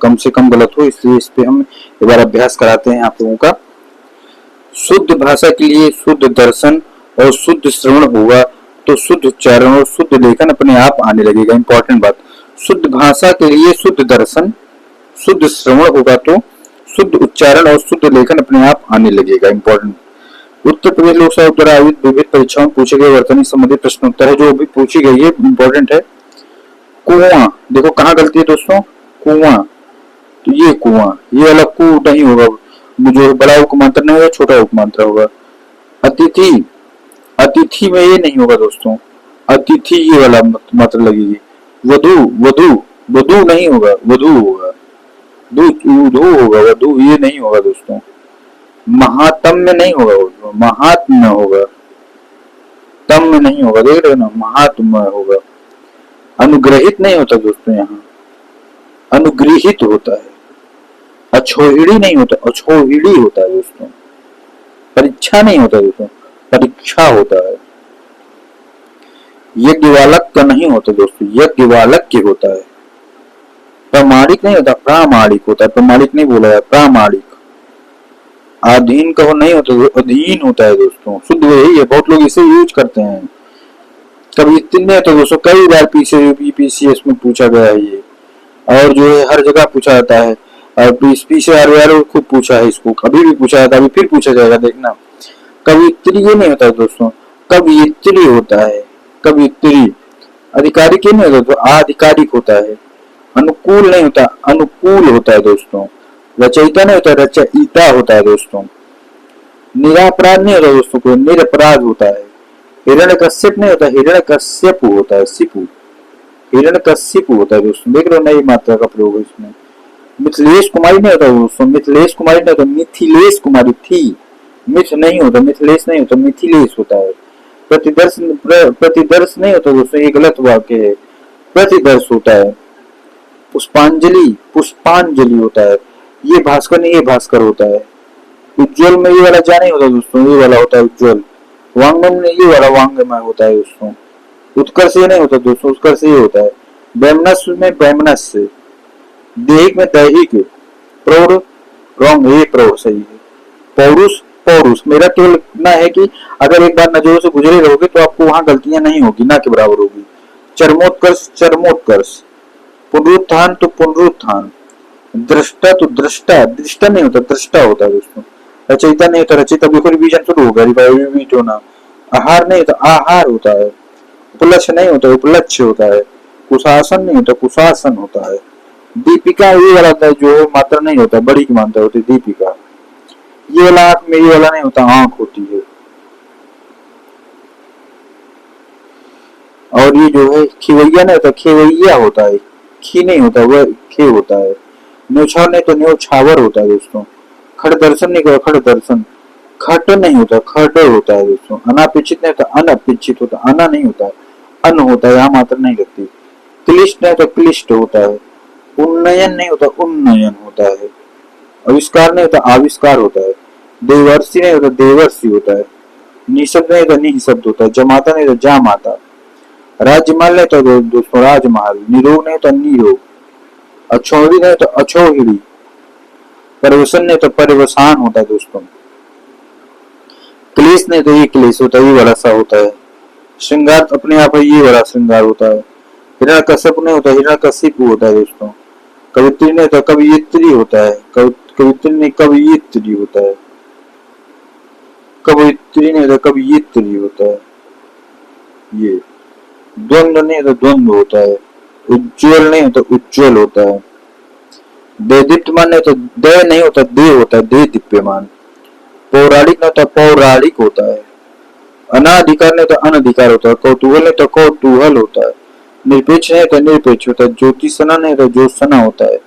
कम से कम गलत हो, इसलिए इस पे हम एक बार अभ्यास कराते हैं आप लोगों का। शुद्ध भाषा के लिए शुद्ध दर्शन और शुद्ध श्रवण होगा तो शुद्ध उच्चारण और शुद्ध लेखन अपने आप आने लगेगा। इंपॉर्टेंट बात, शुद्ध भाषा के लिए शुद्ध दर्शन शुद्ध श्रवण होगा तो शुद्ध उच्चारण और शुद्ध लेखन अपने आप आने लगेगा। इंपॉर्टेंट, उत्तर प्रदेश लोक सेवा द्वारा आयोजित विभिन्न परीक्षाओं में पूछे गए वर्तनी संबंधित प्रश्नोत्तर है जो अभी पूछी गई है, इंपॉर्टेंट है। कुआं, देखो कहाँ गलती है दोस्तों, कुआं, तो ये कुआं, ये वाला कु नहीं होगा, जो बड़ा उपमांतर नहीं होगा, छोटा उपमांतर होगा। अतिथि, अतिथि में ये नहीं होगा दोस्तों, अतिथि ये वाला मात्रा लगेगी। वधु, वधु, वधु नहीं होगा, वधु होगा, वधु होगा, वधु ये नहीं होगा दोस्तों। महात्म्य नहीं होगा, महात्म्य होगा, तम में नहीं होगा, देख रहे हो ना, महात्म्य होगा। अनुग्रहित नहीं होता दोस्तों, यहाँ अनुग्रहित होता है। अछोहिड़ी नहीं होता, अछोहिड़ी होता है दोस्तों। परीक्षा नहीं होता दोस्तों, परीक्षा होता है। यज्ञवालक का नहीं होता दोस्तों, यज्ञवालक के होता है। प्रामाणिक नहीं होता, प्रामाणिक होता है, प्रामाणिक नहीं बोला है, प्रामाणिक। अधीन का नहीं होता, अधीन होता है दोस्तों, शुद्ध यही है, बहुत लोग इसे यूज करते हैं। कभी इतने होता दोस्तों, कई बार पीसीएस में पूछा गया है ये, और जो है हर जगह पूछा जाता है, और पीसीआर खुद पूछा है इसको, कभी भी पूछा जाता है, अभी फिर पूछा जाएगा, देखना। कवियत्री ये नहीं होता दोस्तों, कवियत्री होता है, कवियत्री। अधिकारिक नहीं होता तो आधिकारिक होता है। अनुकूल नहीं होता, अनुकूल होता है दोस्तों। रचयिता नहीं होता, रचयिता होता है दोस्तों। निरापराध नहीं होता दोस्तों, कोई निरपराध होता है। हिरण्यकश्यप नहीं होता, हिरण्यकश्यप होता है, सिपु, हिरण्यकश्यप होता है दोस्तों, देख रहे हो नई मात्रा का प्रयोग है इसमें। मिथिलेश कुमारी नहीं होता दोस्तों, मिथिलेश कुमारी नहीं होता, मिथिलेश कुमारी थी, मिथ नहीं होता, मिथिलेश नहीं होता, मिथिलेश होता है। प्रतिदर्श, प्रतिदर्श नहीं होता दोस्तों, ये गलत वाक्य है, प्रतिदर्श होता है। पुष्पांजलि, पुष्पांजलि होता है, ये भास्कर नहीं, ये भास्कर होता है। उज्ज्वल में ये वाला जा नहीं होता दोस्तों, ये वाला होता है उज्ज्वल। वांगमय में ये वाला वांगमय होता है दोस्तों। उत्कर्ष ये नहीं होता दोस्तों, उत्कर्ष ये होता है। वैमनस्य में वैमनस्य, दैहिक में दैहिक, प्रौढ़ रॉन्ग, ये प्रौढ़ सही है। पौरुष, पौरुष, मेरा केवल इतना है कि अगर एक बार नजरों से गुजरे रहोगे तो आपको वहां गलतियां नहीं होगी, ना के बराबर होगी। चरमोत्कर्ष, चरमोत्कर्ष। पुनरुत्थान तो पुनरुत्थान। दृष्टा तो दृष्टा, दृष्टा नहीं होता, दृष्टा होता है दोस्तों। रचयिता नहीं होता, रचयिता बिल्कुल रिवीजन शुरू होगा, रिवाइविट होना। आहार नहीं होता, आहार होता है। उपलक्ष्य नहीं होता, उपलक्ष्य होता है। कुशासन नहीं होता, कुशासन होता है। दीपिका ये वाला जो मात्रा नहीं होता, बड़ी की मात्रा होती है दीपिका। ये वाला आंख में, ये वाला नहीं होता, आंख होती है। और ये जो है खिवैया नहीं होता, खेवैया होता है, खी नहीं होता, वह खे होता है। न्योछावर नहीं तो न्योछावर होता है दोस्तों। खड़ दर्शन नहीं होता, खड़ दर्शन। खट नहीं होता, खट होता है दोस्तों। अनापेक्षित नहीं होता, अनपेक्षित होता, अना नहीं होता, अन होता है, यहाँ मात्रा नहीं लगती। क्लिष्ट नहीं होता, क्लिष्ट होता है। उन्नयन नहीं होता, उन्नयन होता है। आविष्कार नहीं होता, आविष्कार होता है। देवर्षि नहीं होता, देवर्षि होता है। निशब्द नहीं होता, निशब्द होता है। जमाता नहीं होता, जामाता। राज्यमहल नहीं होता दोस्तों, राजमहल। निरोग नहीं होता, निरोग। अछोहिड़ी नहीं होता, अछोहिड़ी। परिवसन नहीं होता, परिवसान होता है दोस्तों। क्लेश नहीं तो ये क्लेश होता है, ये वाला सा होता है। श्रृंगार अपने आप है, ये वाला श्रृंगार होता है। हिरण्यकश्यप नहीं होता, हिरण्यकशिप होता है दोस्तों। कवित्री नहीं होता, कवियत्री होता है। कवित्री नहीं, कवियत्री होता है। कवित्री नहीं होता, कवियत्री होता है। ये द्वंद्व नहीं होता, द्वंद्व होता है। उज्ज्वल नहीं होता, उज्ज्वल होता है। देदीप्यमान नहीं होता, दे नहीं होता, दे होता है, दे दीप्यमान। पौराणिक नहीं होता, पौराणिक होता है। अनाधिकार नहीं होता, अनधिकार होता है। कौतूहल नहीं होता, कौतूहल होता है। निरपेक्ष नहीं होता, निरपेक्ष होता है। ज्योतिषना नहीं होता, ज्योत्सना होता है।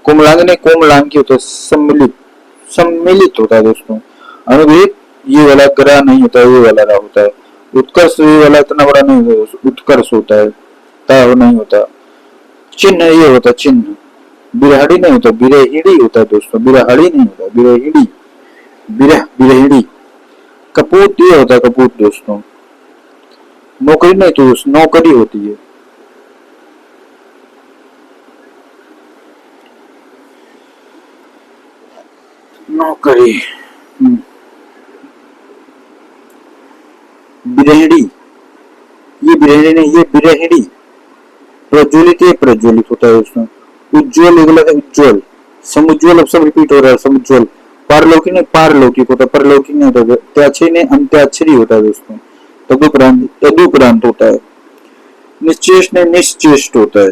कोमलांग नहीं, कोमलांगी होता है। सम्मिलित, सम्मिलित होता है दोस्तों। अनुग्रहित ये वाला ग्रह नहीं होता, ये वाला रहा होता है। उत्कर्ष ये वाला इतना बड़ा नहीं होता, उत्कर्ष होता है, ताव नहीं होता। चिन्ह ये होता, चिन्ह। बिरहड़ी नहीं होता, बिरहिड़ी होता है दोस्तों। बिरहड़ी नहीं होता, बिरहिड़ी, बिरह, बिरहिड़ी। कपूत ये होता है, कपूत दोस्तों। नौकरी नहीं तो नौकरी होती है। नौकरी। बिरहड़ी, ये बिरहड़ी नहीं, ये बिरहड़ी। प्रज्वलित, ये प्रज्वलित होता है उसमें। उज्ज्वल ये गलत है, उज्ज्वल। समुज्वल, अब सब रिपीट हो रहा है, समुज्वल। पारलौकिक नहीं, पारलौकिक होता है, परलौकिक नहीं होता। त्याक्षरी नहीं, अंत्याक्षरी होता है दोस्तों। तदुपरांत, तदुपरांत होता है। निश्चेष्ट नहीं, निश्चेष्ट होता है।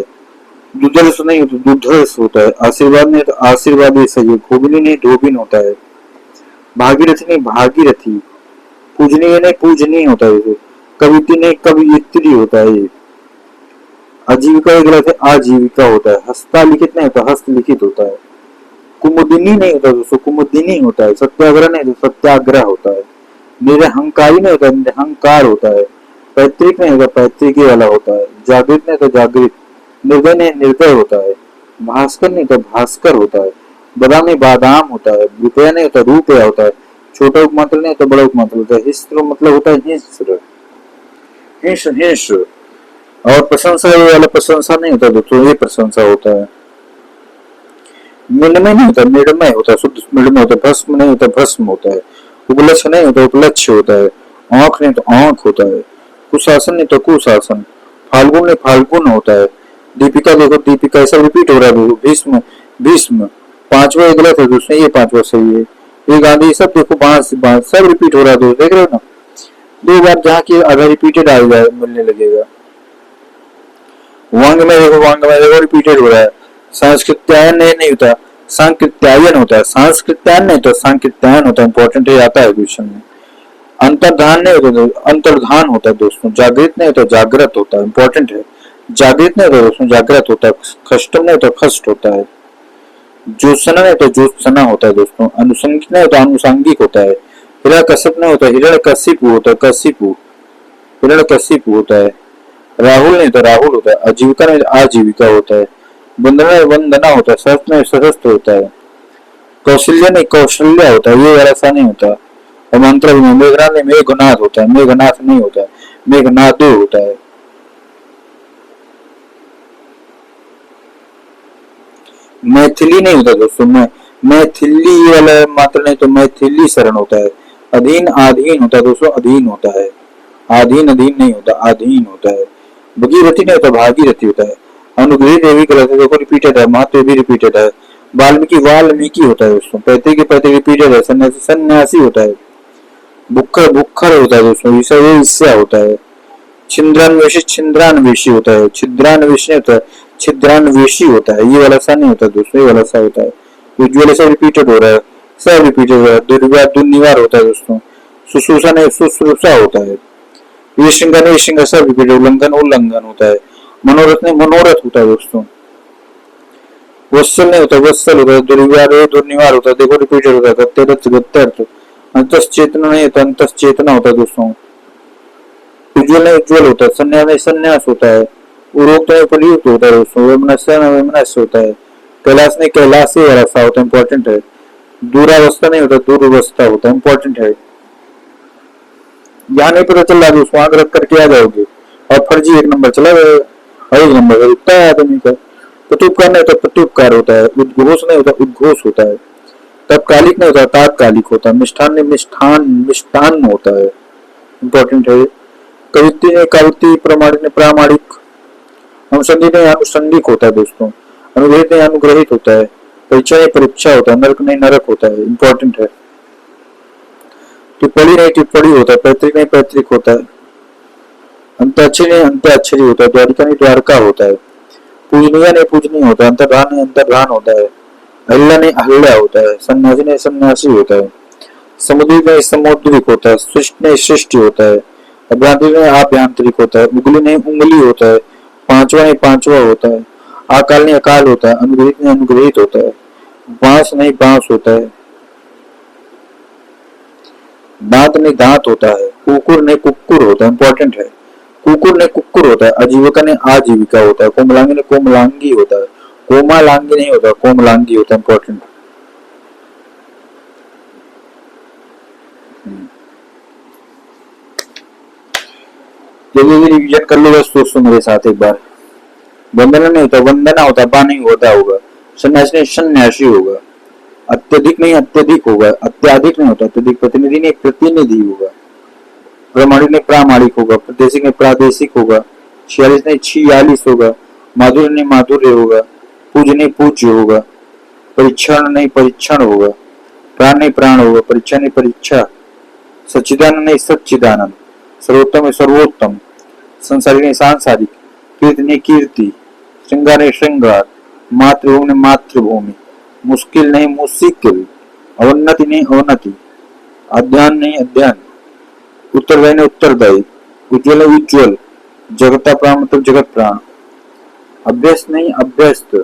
दुधर्ष नहीं होता, दुधर्ष होता है। आशीर्वाद नहीं तो आशीर्वाद, ये सही है। धोबिनी नहीं, धोबिन होता है। भागीरथी नहीं, भागीरथी। पूजनीय नहीं, पूजनीय होता है। कवित्री नहीं, कवियत्री होता है। ये आजीविका ये गलत है, आजीविका होता है। हस्तलिखित नहीं होता, हस्तलिखित होता है। कुमुदिनी नहीं होता दोस्तों, कुमुदिनी होता है। सत्याग्रह नहीं तो सत्याग्रह होता है। निरहंकारी नहीं होता, निरहंकार होता है। पैतृक नहीं होता, पैतृकी वाला होता है। जागृत नहीं तो जागृत। निर्दय नहीं, निर्दय होता है। भास्कर नहीं तो भास्कर होता है। बादाम नहीं, बादाम होता है। रुपया नहीं होता, रुपया होता है। छोटा उपमात्र नहीं तो बड़ा उपमात्र होता है। हिस्र मतलब होता है हिंस्र, हिंस, हिंस। और प्रशंसा वाला प्रशंसा नहीं होता दोस्तों, ये प्रशंसा होता है। मृण्मय नहीं होता, मृण्मय होता है। शुद्ध मृण्मय होता है। भस्म नहीं होता, भस्म होता है। उपलक्ष्य नहीं होता, उपलक्ष्य होता है। आंख नहीं तो आंख होता है। कुशासन नहीं तो कुशासन। फाल्गुन नहीं, फाल्गुन होता है। दीपिका देखो, दीपिका, ऐसा रिपीट हो रहा है। भीष्म, भीष्म। पांचवा ये गलत है दोस्तों, ये पांचवा सही है। ये गांधी, सब देखो, बांस बांस, सब रिपीट हो रहा है दोस्तों, देख रहे हो ना। दो बार जहाँ की आधा रिपीटेड आ जाए, मिलने लगेगा। वांग में देखो, वांग में देखो, रिपीटेड हो रहा है। सांस्कृत्यायन नहीं होता, सांकृत्यायन होता है। सांस्कृत्यायन नहीं तो सांकृत्यायन होता है। इंपॉर्टेंट है, आता है क्वेश्चन में। अंतर्धान नहीं होता, अंतर्धान होता है दोस्तों। जागृत नहीं होता, जागृत होता है। इंपॉर्टेंट है। जागृत नहीं होता दोस्तों, जागृत होता है। खष्टम नहीं होता, खष्ट होता है। ज्योत्सना नहीं तो ज्योत्सना होता है दोस्तों। अनुसंगिक नहीं होता, अनुसांगिक होता है। हिरण्यकश्यप नहीं होता, हिरण्यकशिपु होता है। कशिपु, हिरण्यकशिपु होता है। राहुल नहीं तो राहुल होता है। आजीविका नहीं तो आजीविका होता है। वंदना वंदना होता है। सहस्त्र नहीं सहस्त्र होता है। कौशल्य नहीं कौशल्य होता है, ये वाला सा नहीं होता। और मंत्र में मेघनाथ नहीं मेघनाथ होता है। मेघनाथ नहीं होता है, मेघनादो होता है। मैथिली नहीं होता दोस्तों, मैथिली ये वाला मात्र नहीं तो मैथिली शरण होता है। अधीन आधीन होता है दोस्तों, अधीन होता है। आधीन अधीन नहीं होता, आधीन होता है। भगीरथी नहीं होता, भागीरथी होता है। अनुग्रही देवी गलत है, देखो रिपीटेड है। महत्व भी रिपीटेड है। वाल्मीकि, वाल्मीकि होता है दोस्तों। पैतृक के पैतृक रिपीटेड है। सन्यासी, सन्यासी होता है। बुक्खर, बुक्खर होता है दोस्तों। ईर्ष्या होता है। छिंद्रान्वेषी, छिंद्रान्वेषी होता है। छिद्रान्वेषी होता है, छिद्रान्वेषी होता है। ये वाला सा नहीं होता दोस्तों, ये वाला सा होता है। उज्ज्वल सब रिपीटेड हो रहा है, सब रिपीटेड हो रहा है। दुर्व्या, दुर्निवार होता है दोस्तों। शुश्रूषा नहीं, शुश्रूषा होता है। ये श्रृंगार नहीं, श्रृंगार सब रिपीटेड। उल्लंघन, उल्लंघन होता है। मनोरथ नहीं, मनोरथ होता है दोस्तों। वत्सल नहीं होता, वत्सल होता है। दुर्व्यार, दुर्निवार होता है। देखो रिपीटेड होता है। गत्यर्थ, गत्यर्थ। अंतश्चेतना नहीं होता, अंतश्चेतना होता है दोस्तों। उज्ज्वल नहीं, उज्ज्वल होता है। संन्यास नहीं, संन्यास होता है। उरोक्त नहीं, प्रयुक्त होता है दोस्तों। वैमनस्य नहीं, वैमनस्य होता है। कैलाश नहीं, कैलाश ही वाला होता है। इंपॉर्टेंट है। दूरावस्था नहीं होता, दूरावस्था होता है। इंपॉर्टेंट है। यहाँ नहीं पता चल रहा दोस्तों, आगे रख करके आ जाओगे और फर्जी एक नंबर चला जाएगा। एक नंबर रुकता है आदमी का। प्रत्युपकार नहीं होता, प्रत्युपकार होता है। उद्घोष नहीं होता, उद्घोष होता है। तत्कालिक नहीं होता, तात्कालिक होता है। मिष्ठान नहीं, मिष्ठान, मिष्ठान होता है। इंपॉर्टेंट है। कवित्ती नहीं, कवित्ती। प्रामाणिक नहीं, प्रामाणिक। अनुसंधिक नहीं, अनुसंधिक होता है दोस्तों। अनुग्रहित नहीं, अनुग्रहित होता है। परीक्षा नहीं, परीक्षा होता है। नरक नहीं, नरक होता है। इंपॉर्टेंट है। टिप्पणी नहीं, टिप्पणी होता है। पैतृक नहीं, पैतृक होता है। अंत्याक्षरी नहीं, अंत्याक्षरी होता है। द्वारिका नहीं, द्वारका होता है। पूजनीय नहीं, पूजनीय होता है। अंतर्धान नहीं, अंतर्धान होता है। अहिल्या नहीं, अहिल्या होता है। सन्यासी नहीं, सन्यासी होता है। समुद्रिक नहीं, समुद्रिक होता है। सृष्टि नहीं, सृष्टि होता है। अभ्यंतरिक नहीं, आभ्यंतरिक होता है। उंगली नहीं, उंगली होता है। पांचवा नहीं, पांचवा होता है। अकाल नहीं, अकाल होता है। अनुग्रहित नहीं, अनुग्रहित होता है। बांस नहीं, बांस होता है। दांत नहीं, दांत होता है। कुकुर नहीं, कुक्कुर होता है। इंपॉर्टेंट है। कुकुर नहीं, कुक्कुर होता है। आजीविका नहीं, आजीविका होता है। कोमलांगी नहीं, कोमलांगी होता है। कोमालांगी नहीं होता, कोमलांगी होता है। इंपॉर्टेंट। जल्दी रिवीजन कर लो बस दोस्तों मेरे साथ एक बार। वंदना नहीं होता, वंदना होता। बा नहीं होता होगा। सन्यासी नहीं, सन्यासी होगा। अत्यधिक नहीं अत्यधिक होगा, अत्याधिक नहीं होता, अत्यधिक प्रतिनिधि नहीं प्रतिनिधि होगा। प्रामाणिक नहीं प्रामाणिक होगा, प्रादेशिक नहीं प्रादेशिक होगा, 46 नहीं 46 होगा, माधुर्य नहीं माधुर्य होगा, पूज्य नहीं पूज्य होगा, परीक्षण नहीं परीक्षण होगा, प्राण नहीं प्राण होगा, परीक्षा नहीं परीक्षा, सच्चिदानंद नहीं सच्चिदानंद, सर्वोत्तम नहीं सर्वोत्तम, संसारिक नहीं सांसारिक, कीर्ति नहीं कीर्ति, श्रृंगार नहीं श्रृंगार, मातृभूमि नहीं मातृभूमि, मुश्किल नहीं मुश्किल, अवन्नति नहीं अवनति, अध्ययन नहीं अध्ययन, उत्तरदायी नहीं उत्तरदायी, उज्ज्वल नहीं उज्ज्वल, जगता प्राण मतलब जगत प्राण, अभ्यस्त नहीं अभ्यस्त,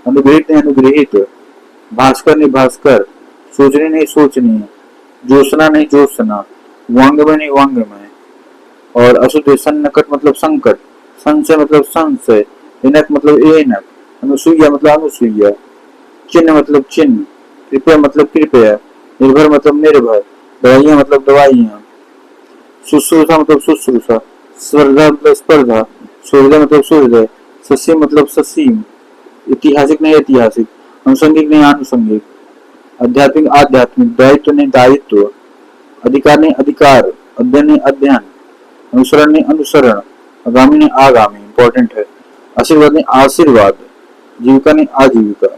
अनुग्रहित नहीं अनुग्रहित, भास्कर नहीं भास्कर, सोचनी नहीं सोचनी, जोशना नहीं जोशना, वांगमय नहीं वांगमय, और असुद सन्नकट मतलब संकट, संशय मतलब संशय, इनक मतलब एनक, अनुसूया मतलब अनुसूया, चिन्ह मतलब चिन्ह, कृपया मतलब कृपया, निर्भर मतलब निर्भर, दवाइयां मतलब दवाइयां, शुश्रूषा मतलब शुश्रूषा, स्पर्धा मतलब स्पर्धा, सूर्योदय मतलब सूर्योदय, ससीम मतलब ससीम, ऐतिहासिक नहीं ऐतिहासिक, अनुसंगिक नहीं आनुसंगिक, आध्यात्मिक आध्यात्मिक, दायित्व नहीं दायित्व, अधिकार नहीं अधिकार, अध्ययन नहीं अध्ययन, अनुसरण नहीं अनुसरण, आगामी नहीं आगामी, इंपॉर्टेंट है, आशीर्वाद नहीं आशीर्वाद, जीविका नहीं आजीविका।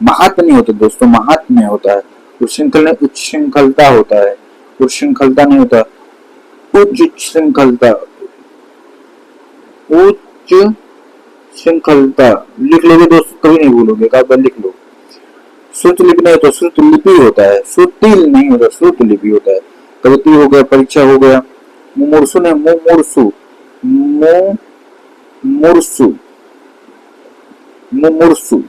महात्म नहीं होता दोस्तों, महात्म्य होता है, उच्छृंखल नहीं उच्छृंखलता होता है, उच्छृंखलता नहीं होता, उच्च श्रृंखलता, उच्च श्रृंखलता, लिख लोगे दोस्तों कभी नहीं भूलोगे, एक बार लिख लो। श्रुत लिपि नहीं होता, श्रुत लिपि होता है, श्रुतिल नहीं होता, श्रुत लिपि होता है, कविता हो गया, परीक्षा हो गया, मुमूर्षु ने मुमूर्षु, मुमूर्षु, मुमूर्षु,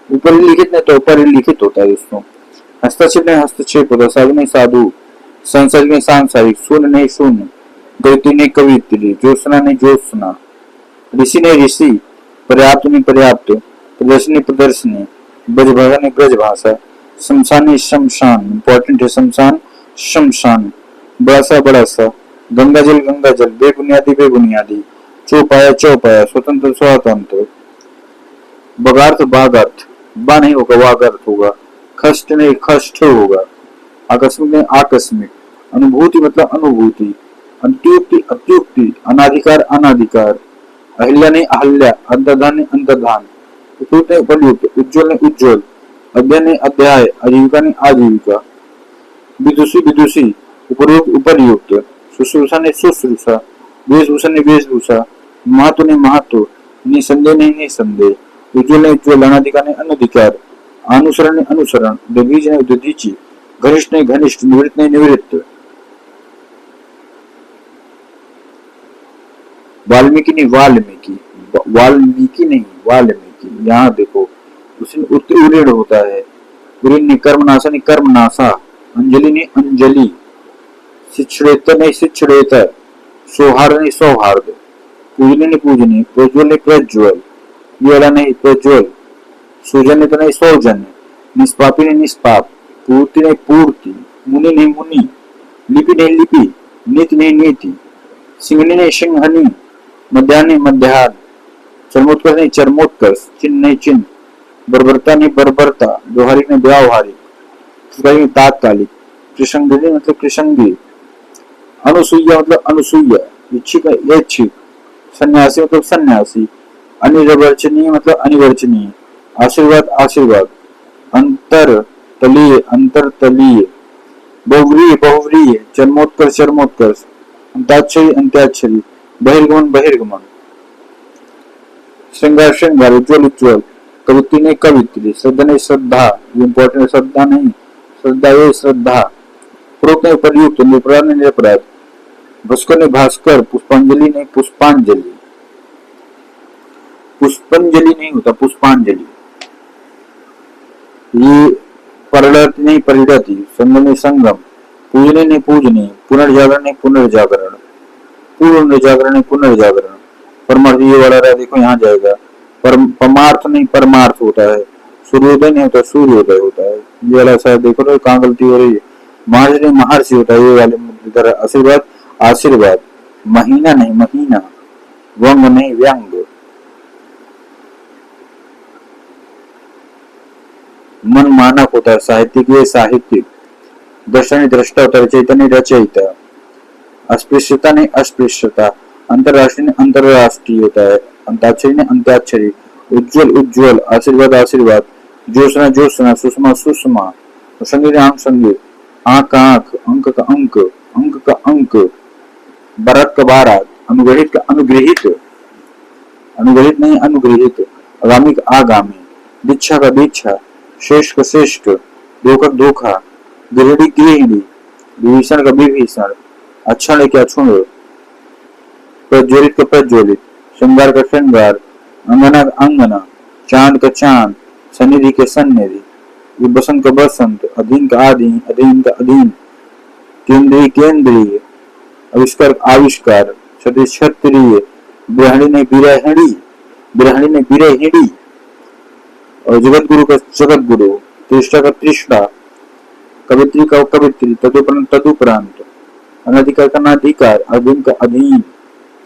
ऊपर लिखित नहीं तो ऊपर लिखित होता है दोस्तों, हस्तक्षेप नहीं हस्तक्षेप होता, साधु नहीं साधु, सांसारिक नहीं सांसारिक, शून्य नहीं शून्य, कवित्री नहीं कवित्री, ज्योत्सना नहीं ज्योत्सना, ऋषि नहीं ऋषि, पर्याप्त नहीं पर्याप्त, प्रदर्शनी प्रदर्शनी, ब्रज भाषा नहीं ब्रज भाषा, शमशान नहीं शमशान, इंपॉर्टेंट है शमशान शमशान, बड़ा सा, गंगा जल, बेबुनियादी, चौपाया चौपाया, स्वतंत्र स्वतंत्र, बगार्थ बागार्थ, बा नहीं होगा वागार्थ होगा, खष्ट नहीं खष्ट होगा, आकस्मिक नहीं आकस्मिक, अनुभूति मतलब अनुभूति, अंत्युक्ति अत्युक्ति, अनाधिकार अनाधिकार, अहिल्या नहीं अहल्या, अंतर्धान नहीं अंतर्धान, उपयुक्त नहीं उपयुक्त, उज्ज्वल नहीं उज्ज्वल, अध्ययन नहीं अध्याय, आजीविका नहीं आजीविका, विदुषी विदुषी, उपरोक्त उपरयुक्त, शुश्रूषा नहीं शुश्रूषा, वेशभूषा नहीं वेशभूषा, महत्व नहीं महत्व, निसंदेह नहीं निसंदेह, उज्ज्वल नहीं उज्ज्वल, अनाधिकार नहीं अनधिकार, अनुसरण नहीं अनुसरण, दधीचि नहीं दधीचि, घनिष्ठ नहीं घनिष्ठ, निवृत्त नहीं निवृत्त, वाल्मीकि नहीं वाल्मीकि, वाल्मीकि नहीं वाल्मीकि, यहाँ देखो उसमें उऋण होता है, उऋण नहीं कर्मनाशा नहीं कर्मनाशा, अंजलि नहीं अंजलि, शिक्षेतर नहीं शिक्षेतर, सौहार्द नहीं सौहार्द, पूजनी नहीं पूजनी, प्रज्वल नहीं प्रज्वल, ये वाला नहीं प्रज्वल, सुजन्य तो नहीं सौजन्य, निष्पापी नहीं निष्पाप, पूर्ति नहीं पूर्ति, मुनि नहीं मुनि, लिपि नहीं लिपि, नीति नहीं नीति, सिंहनी नहीं सिंहनी, मध्याह्न नहीं मध्याह्न, चरमोत्कर्ष नहीं चरमोत्कर्ष, चिन्ह नहीं चिन्ह, बर्बरता नहीं बर्बरता, व्यवहारिक नहीं व्यावहारिक, तात्कालिक, कृषंगी मतलब कृषंगी, अनुसूया मतलब अनुसूया, इच्छिक ऐच्छिक, सन्यासी मतलब सन्यासी, अनिर्वचनीय मतलब अनिवर्चनीय, आशीर्वाद आशीर्वाद, अंतर तलीय, बहुव्रीहि बहुव्रीहि, चरमोत्कर्ष चरमोत्कर्ष, अंत्याक्षरी अंत्याक्षरी, बहिर्गमन बहिर्गमन, श्रृंगार श्रृंगार, उज्ज्वल उज्ज्वल, कवित्री नहीं कवित्री, श्रद्धा नहीं श्रद्धा, ये इंपॉर्टेंट, श्रद्धा नहीं श्रद्धा ये श्रद्धा, प्रोक्त नहीं प्रयुक्त, निरपराध नहीं निरपराध, भास्कर नहीं भास्कर, पुष्पांजलि नहीं पुष्पांजलि, पुष्पांजलि नहीं होता पुष्पांजलि, ये परिणति नहीं परिणति, संगम नहीं संगम, पूजनी नहीं पूजनी, पुनर्जागरण नहीं पुनर्जागरण, पूर्ण जागरण नहीं पुनर्जागरण, परमार्थ ये वाला रहा देखो यहाँ जाएगा, परमार्थ नहीं परमार्थ होता है, सूर्योदय नहीं होता सूर्योदय होता है, ये वाला शायद देखो तो कहाँ गलती हो रही है, महर्षि नहीं महर्षि होता है, ये वाले इधर आशीर्वाद आशीर्वाद, महीना नहीं महीना, व्यंग नहीं व्यंग, मन मानक होता है, साहित्यिक ये साहित्यिक, दर्शन ने दृष्टा होता है, चैतन्य रचयिता, अस्पृश्यता ने अस्पृश्यता, अंतरराष्ट्रीय ने अंतरराष्ट्रीय होता है, अंताक्षरी ने अंत्याक्षरी, उज्जवल उज्जवल, आशीर्वाद आशीर्वाद, ज्योत्सना ज्योत्सना, सुषमा सुषमा, संगीत आंख संगीत, आंख का आंख, अंक का अंक, अंक का अंक, बारात का बारात, अनुग्रहित का अनुग्रहित, अनुग्रहित नहीं अनुग्रहित, आगामी का आगामी, दीक्षा का दीक्षा, श्रेष्ठ का श्रेष्ठ, धोखा का धोखा, गृहिणी गृहिणी, विभीषण का विभीषण, अक्षण के अक्षुण, प्रज्वलित का प्रज्वलित, श्रृंगार का श्रृंगार, अंगना का अंगना, चांद का चांद, सन्निधि के सन्निधि, बसंत का बसंत, अधीन का अधीन, अधीन का अधीन, केंद्रीय केंद्रीय, आविष्कार का आविष्कार, क्षत्रिय क्षत्रिय, बिरहणी ने बिरहिणी, बिरहणी ने बिरहिणी, और जगत गुरु का जगत गुरु, तृष्णा का तृष्णा, कवित्री का कवित्री, तदुपरांत तदुपरांत, अनाधिकार का अनाधिकार, अधीन का अधीन,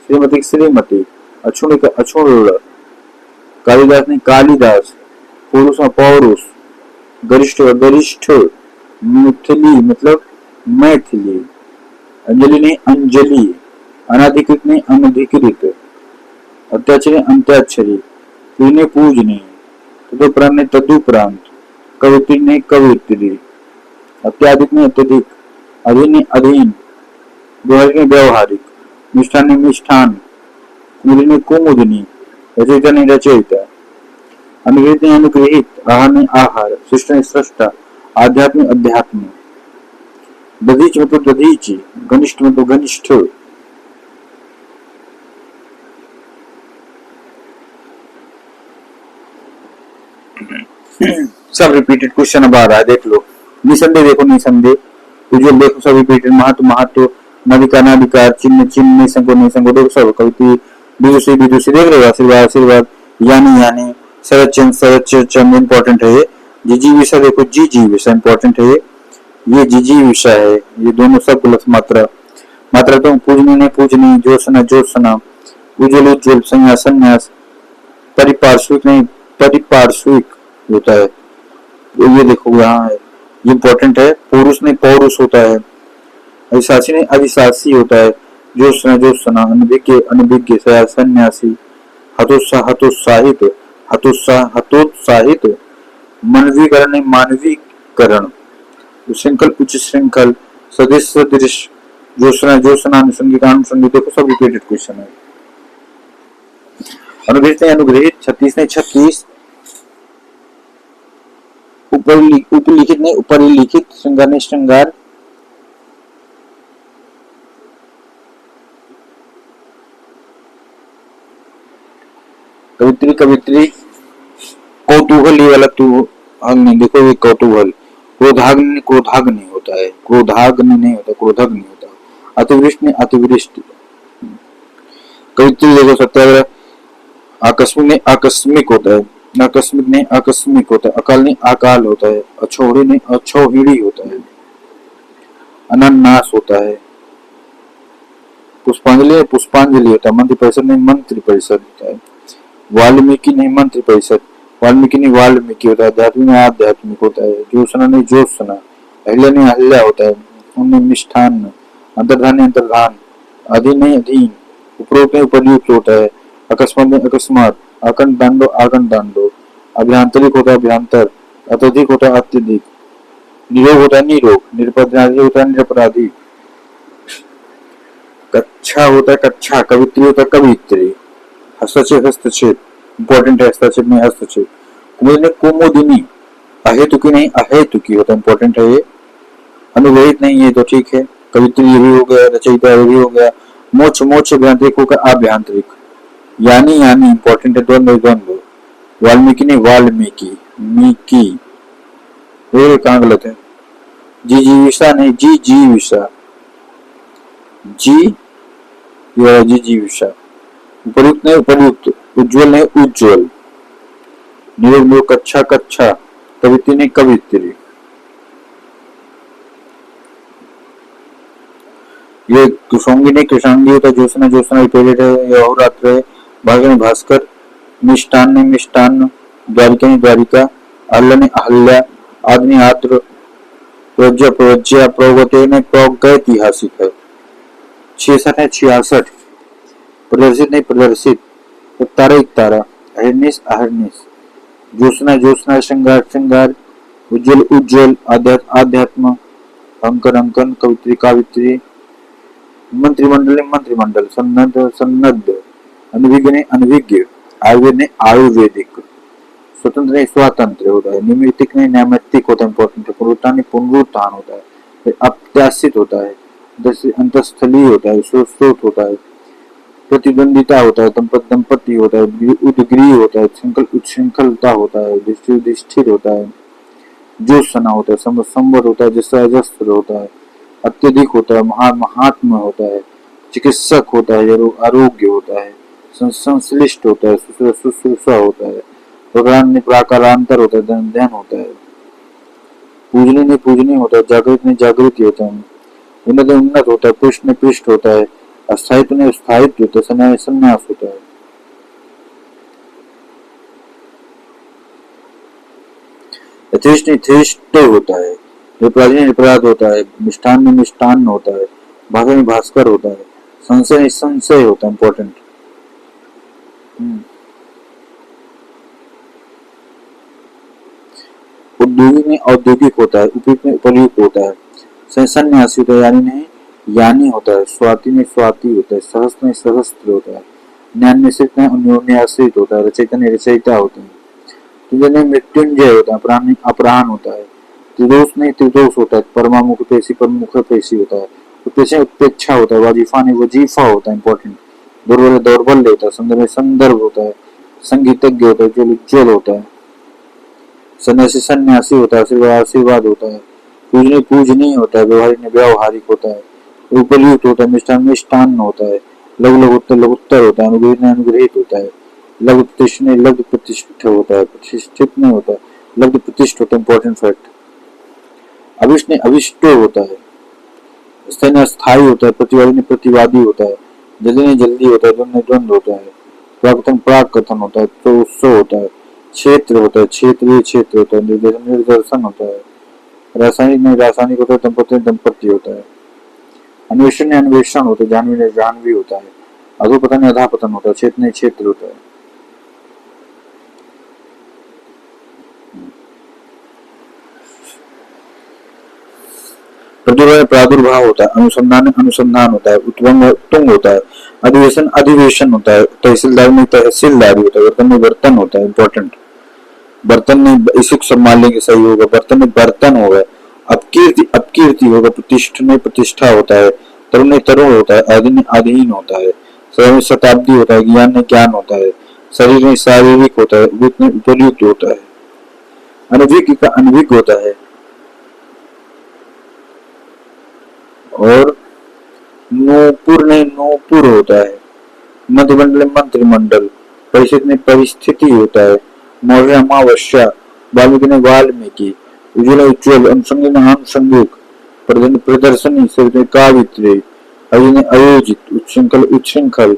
श्रीमती श्रीमती, अछूण का अछूण, कालिदास ने कालिदास, पुरुष में पौरुष, गरिष्ठ का गरिष्ठ, मिथिली मतलब मैथिली, अंजलि ने अंजलि, अनाधिकृत ने अनधिकृत, अत्याक्षरी ने अंत्याक्षरी, पूजने पूजने, तदुपरांत ने तदुपरांत, कवित्री ने कवित्री, अत्याधिक ने अत्यधिक, अधीन ने अधीन, व्यवहारिक ने व्यवहारिक, मिष्ठान ने मिष्ठान, कुमुदिनी ने कुमुदिनी, रचयिता ने रचयिता, अनुग्रहित ने अनुग्रहित, आहार ने आहार, सृष्ट ने सृष्टा, आध्यात्म अध्यात्म, दधीच मतलब दधीच, घनिष्ठ मतलब घनिष्ठ, सब रिपीटेड क्वेश्चन अब आ रहा है, देख लो। निसंदेह देखो निसंदेह, उज्जवल देखो सब रिपीटेड, महत्व महत्व, नाविका नाविकार, चिन्ह चिन्ह, निसंको निसंको, देखो सब कविती, विदुषी विदुषी देख रहे हो, आशीर्वाद आशीर्वाद, यानी यानी, सरचन सरचन इंपॉर्टेंट है ये, जीजी विषय देखो, जीजी विषय इंपॉर्टेंट है ये जीजी विषय है, ये दोनों सब प्लस मात्रा, मात्रा तो पूजनी ने पूजनी, ज्योत्सना ज्योत्सना, उज्जवल उज्जवल, संन्यास संन्यास, परिपार्श्विक नहीं परिपार्श्विक होता है, तो ये देखो यहाँ है, ये इंपॉर्टेंट है, पुरुष नहीं पौरुष होता है, अधिशासी नहीं अधिशासी होता है, ज्योत्सना ज्योत्सना, अनभिज्ञ अनभिज्ञ, सन्यासी, हतोत्साह हतोत्साहित, हतोत्साह हतोत्साहित, मानवीकरण नहीं मानवीकरण, श्रृंखल उच्च श्रृंखल, सदृश सदृश, ज्योत्सना ज्योत्सना, अनुसंगिक अनुसंगिक, देखो सब रिपीटेड क्वेश्चन है। अनुग्रहित नहीं अनुग्रहित, 36 नहीं 36, उपलिखित नहीं उपरिलिखित, श्रृंगार नहीं श्रृंगार, कवित्री कवित्री, कौतूहल ये वाला तू अग्नि, देखो ये कौतूहल, क्रोधाग्नि क्रोधाग्नि होता है, क्रोधाग्नि नहीं होता, क्रोधाग्नि होता है, अतिवृष्टि नहीं अतिवृष्टि, कवित्री देखो सत्याग्रह, आकस्मिक नहीं आकस्मिक होता है, आकस्मिक नहीं आकस्मिक होता है, अकाल नहीं अकाल होता है, अछोड़ी नहीं अछोहिड़ी होता है, अनानास होता है, पुष्पांजलि पुष्पांजलि होता है, मंत्री परिषद नहीं मंत्री परिषद होता है, वाल्मीकि नहीं मंत्री परिषद, वाल्मीकि नहीं वाल्मीकि होता है, आध्यात्मिक नहीं आध्यात्मिक होता है, ज्योत्सना नहीं ज्योत्सना, अहिल्या नहीं अहिल्या होता है, उनमें मिष्ठान, अंतर्धान नहीं अंतर्धान, अधीन नहीं अधीन, उपरोक्त नहीं उपरयुक्त होता है, अकस्मात नहीं अकस्मात, आकंठ दांडो आकंठ दांडो, अभ्यंतरिक होता है अभ्यंतर, अत्यधिक होता है अत्यधिक, निरोग होता है निरोग, निरपराधी होता है निरपराधी, कच्छा होता है कच्छा, कवित्री होता है कवित्री, हस्तक्षेप हस्तक्षेप, इंपॉर्टेंट है हस्तक्षेप में हस्तक्षेप, कुमुदिनी कुमुदिनी, अहेतुकी नहीं अहेतुकी होता है, इंपॉर्टेंट है ये, अनुग्रहित नहीं ये तो ठीक है, कवित्री ये भी हो गया, रचयिता ये भी हो गया, मोक्ष मोक्ष अभ्यंतरिक होगा अभ्यंतरिक, यानी यानी इंपॉर्टेंट है, द्वंद्व द्वंद्व, वाल्मीकि नहीं वाल्मीकि मीकी, ये कहाँ गलत है, जी जीविषा नहीं जी जीविषा, जी ये जी जीविषा, उपयुक्त नहीं उपयुक्त, उज्जवल नहीं उज्जवल, निरोग निरोग, कच्छा कच्छा, कवित्री नहीं कवित्री, ये कृषांगी नहीं कृषांगी होता है, ज्योत्सना ज्योत्सना रिपीटेड है, ये अहोरात्र है, भास्कर नहीं भास्कर, मिष्टान नहीं मिष्टान, द्वारिका नहीं द्वारिका, अहल्य ने अहल्या, आदि ने आत्र, प्रज्ञा प्रज्ञा, प्रगति ने प्रागैतिहासिक है। 66 है 66, प्रदर्शित नहीं प्रदर्शित, तारा एक तारा, अहिर्निश अहिर्निश, ज्योत्सना ज्योत्सना, श्रृंगार श्रृंगार, उज्जवल उज्जवल, आध्यात्म आध्यात्म, अंकन अंकन, कवित्री कावित्री, मंत्रिमंडल मंत्रिमंडल, सन्नद्ध सन्नद्ध, अनभिज्ञ ने अनभिज्ञ, आयुर्वेद ने आयुर्वेदिक, स्वतंत्र ने स्वातंत्र होता है, निमित्तिक ने नैमित्तिक होता है, इंपॉर्टेंट है, पुनरुत्थान ने पुनरुत्थान होता है, फिर अप्रत्याशित होता है, अंतस्थली होता है, स्रोत होता है, प्रतिद्वंदिता होता है, दंपति होता है, उदग्रीव होता है, उच्छृंखलता होता है, युधिष्ठिर होता है, ज्योत्सना होता है, संवर होता है, जस्त्र होता है, अत्यधिक होता है, महात्मा होता है, चिकित्सक होता है, आरोग्य होता है, संश्लिष्ट होता है, शुश्रूषा होता है, प्राकारांतर होता है, ध्यान होता है, पूजनीय ने पूजनीय होता है, जागृत ने जागृति होता है, उन्नत उन्नत होता है, पृष्ठ ने पृष्ठ होता है, अस्थायित्व ने स्थायित्व होता है, संन्यास संन्यास होता है, यथेष्ट यथेष्ट होता है, विपराध अपराध होता है, मिष्ठान में मिष्ठान होता है, भास्कर में भास्कर होता है, संशय संशय होता है, इंपॉर्टेंट। उद्योगिक में औद्योगिक होता है, उपयुक्त में उपयुक्त होता है, संन्यासी होता है, यानी नहीं यानी होता है, स्वाति में स्वाति होता है, सहस्त्र में सहस्त्र होता है, ज्ञान में सिद्ध में अन्योन्याश्रित होता है, रचयिता में रचयिता होता है, तुझे मृत्युंजय होता है, प्राण में अपराण होता है, त्रिदोष नहीं त्रिदोष होता है, परमामुख पेशी परमुख पेशी होता है, उत्पेक्षा उत्पेक्षा होता है, वजीफा नहीं वजीफा होता है, इंपॉर्टेंट, दुर्बल दौर्बल्य होता है, संदर्भ में संदर्भ होता है, संगीतज्ञ होता है, उज्जवल उज्जवल होता है, सन्यासी सन्यासी होता है, आशीर्वाद आशीर्वाद होता है, पूजनीय पूजनीय होता है, व्यवहारिक ने व्यवहारिक होता है, उपयुक्त होता है, मिष्ठान मिष्ठान होता है, लघु लघुत्तर लघुत्तर होता है, अनुग्रहित ने अनुग्रहित होता है, लघु प्रतिष्ठ ने लघु प्रतिष्ठित होता है, प्रतिष्ठित नहीं होता है, लघु प्रतिष्ठित होता है, इंपॉर्टेंट फैक्ट, अभिष्ट ने अभिष्ट होता है, स्थायी ने अस्थायी होता है, प्रतिवादी ने प्रतिवादी होता है, जल्दी ने जल्दी होता है, द्वंद ने द्वंद होता है, प्राकथन प्राकथन होता है, तो उत्सव होता है, क्षेत्र होता है, क्षेत्रीय क्षेत्र होता है, निर्देशन निर्दर्शन होता है, रासायनिक में रासायनिक होता है, दंपति दंपति होता है, अन्वेषण ने अन्वेषण होता है, जानवी ने जानवी होता है, अधोपतन ने अधापतन होता है, क्षेत्र ने क्षेत्र होता है, प्रादुर्भाव होता है, अनुसंधान अनुसंधान होता है, उत्तुंग उत्तुंग होता है, अधिवेशन अधिवेशन होता है, तहसीलदार में तहसीलदारी होता है, बर्तन में बर्तन होता है, इंपॉर्टेंट, बर्तन में इसी संभाल लेंगे सही होगा, बर्तन में बर्तन होगा, अपकीर्ति अपकीर्ति होगा, प्रतिष्ठ में प्रतिष्ठा होता है, तरुण में तरुण होता है, आदि में अधीन होता है, समय में शताब्दी होता है, ज्ञान में ज्ञान होता है, शरीर में शारीरिक होता है, उपयुक्त में उपयुक्त होता है, अनभिज्ञ का अनभिज्ञ होता है, और नूपुर ने नूपुर होता है, मंत्रिमंडल मंत्रिमंडल, परिस्थिति में परिस्थिति होता है, मौर्य अमावस्या, वाल्मीकि ने वाल्मीकि, उज्ज्वल उज्ज्वल, अनुसंगिक में आनुषंगिक, प्रदर्शनी से कावित्री, अयोजित ने अयोजित, उच्छृंखल उच्छृंखल,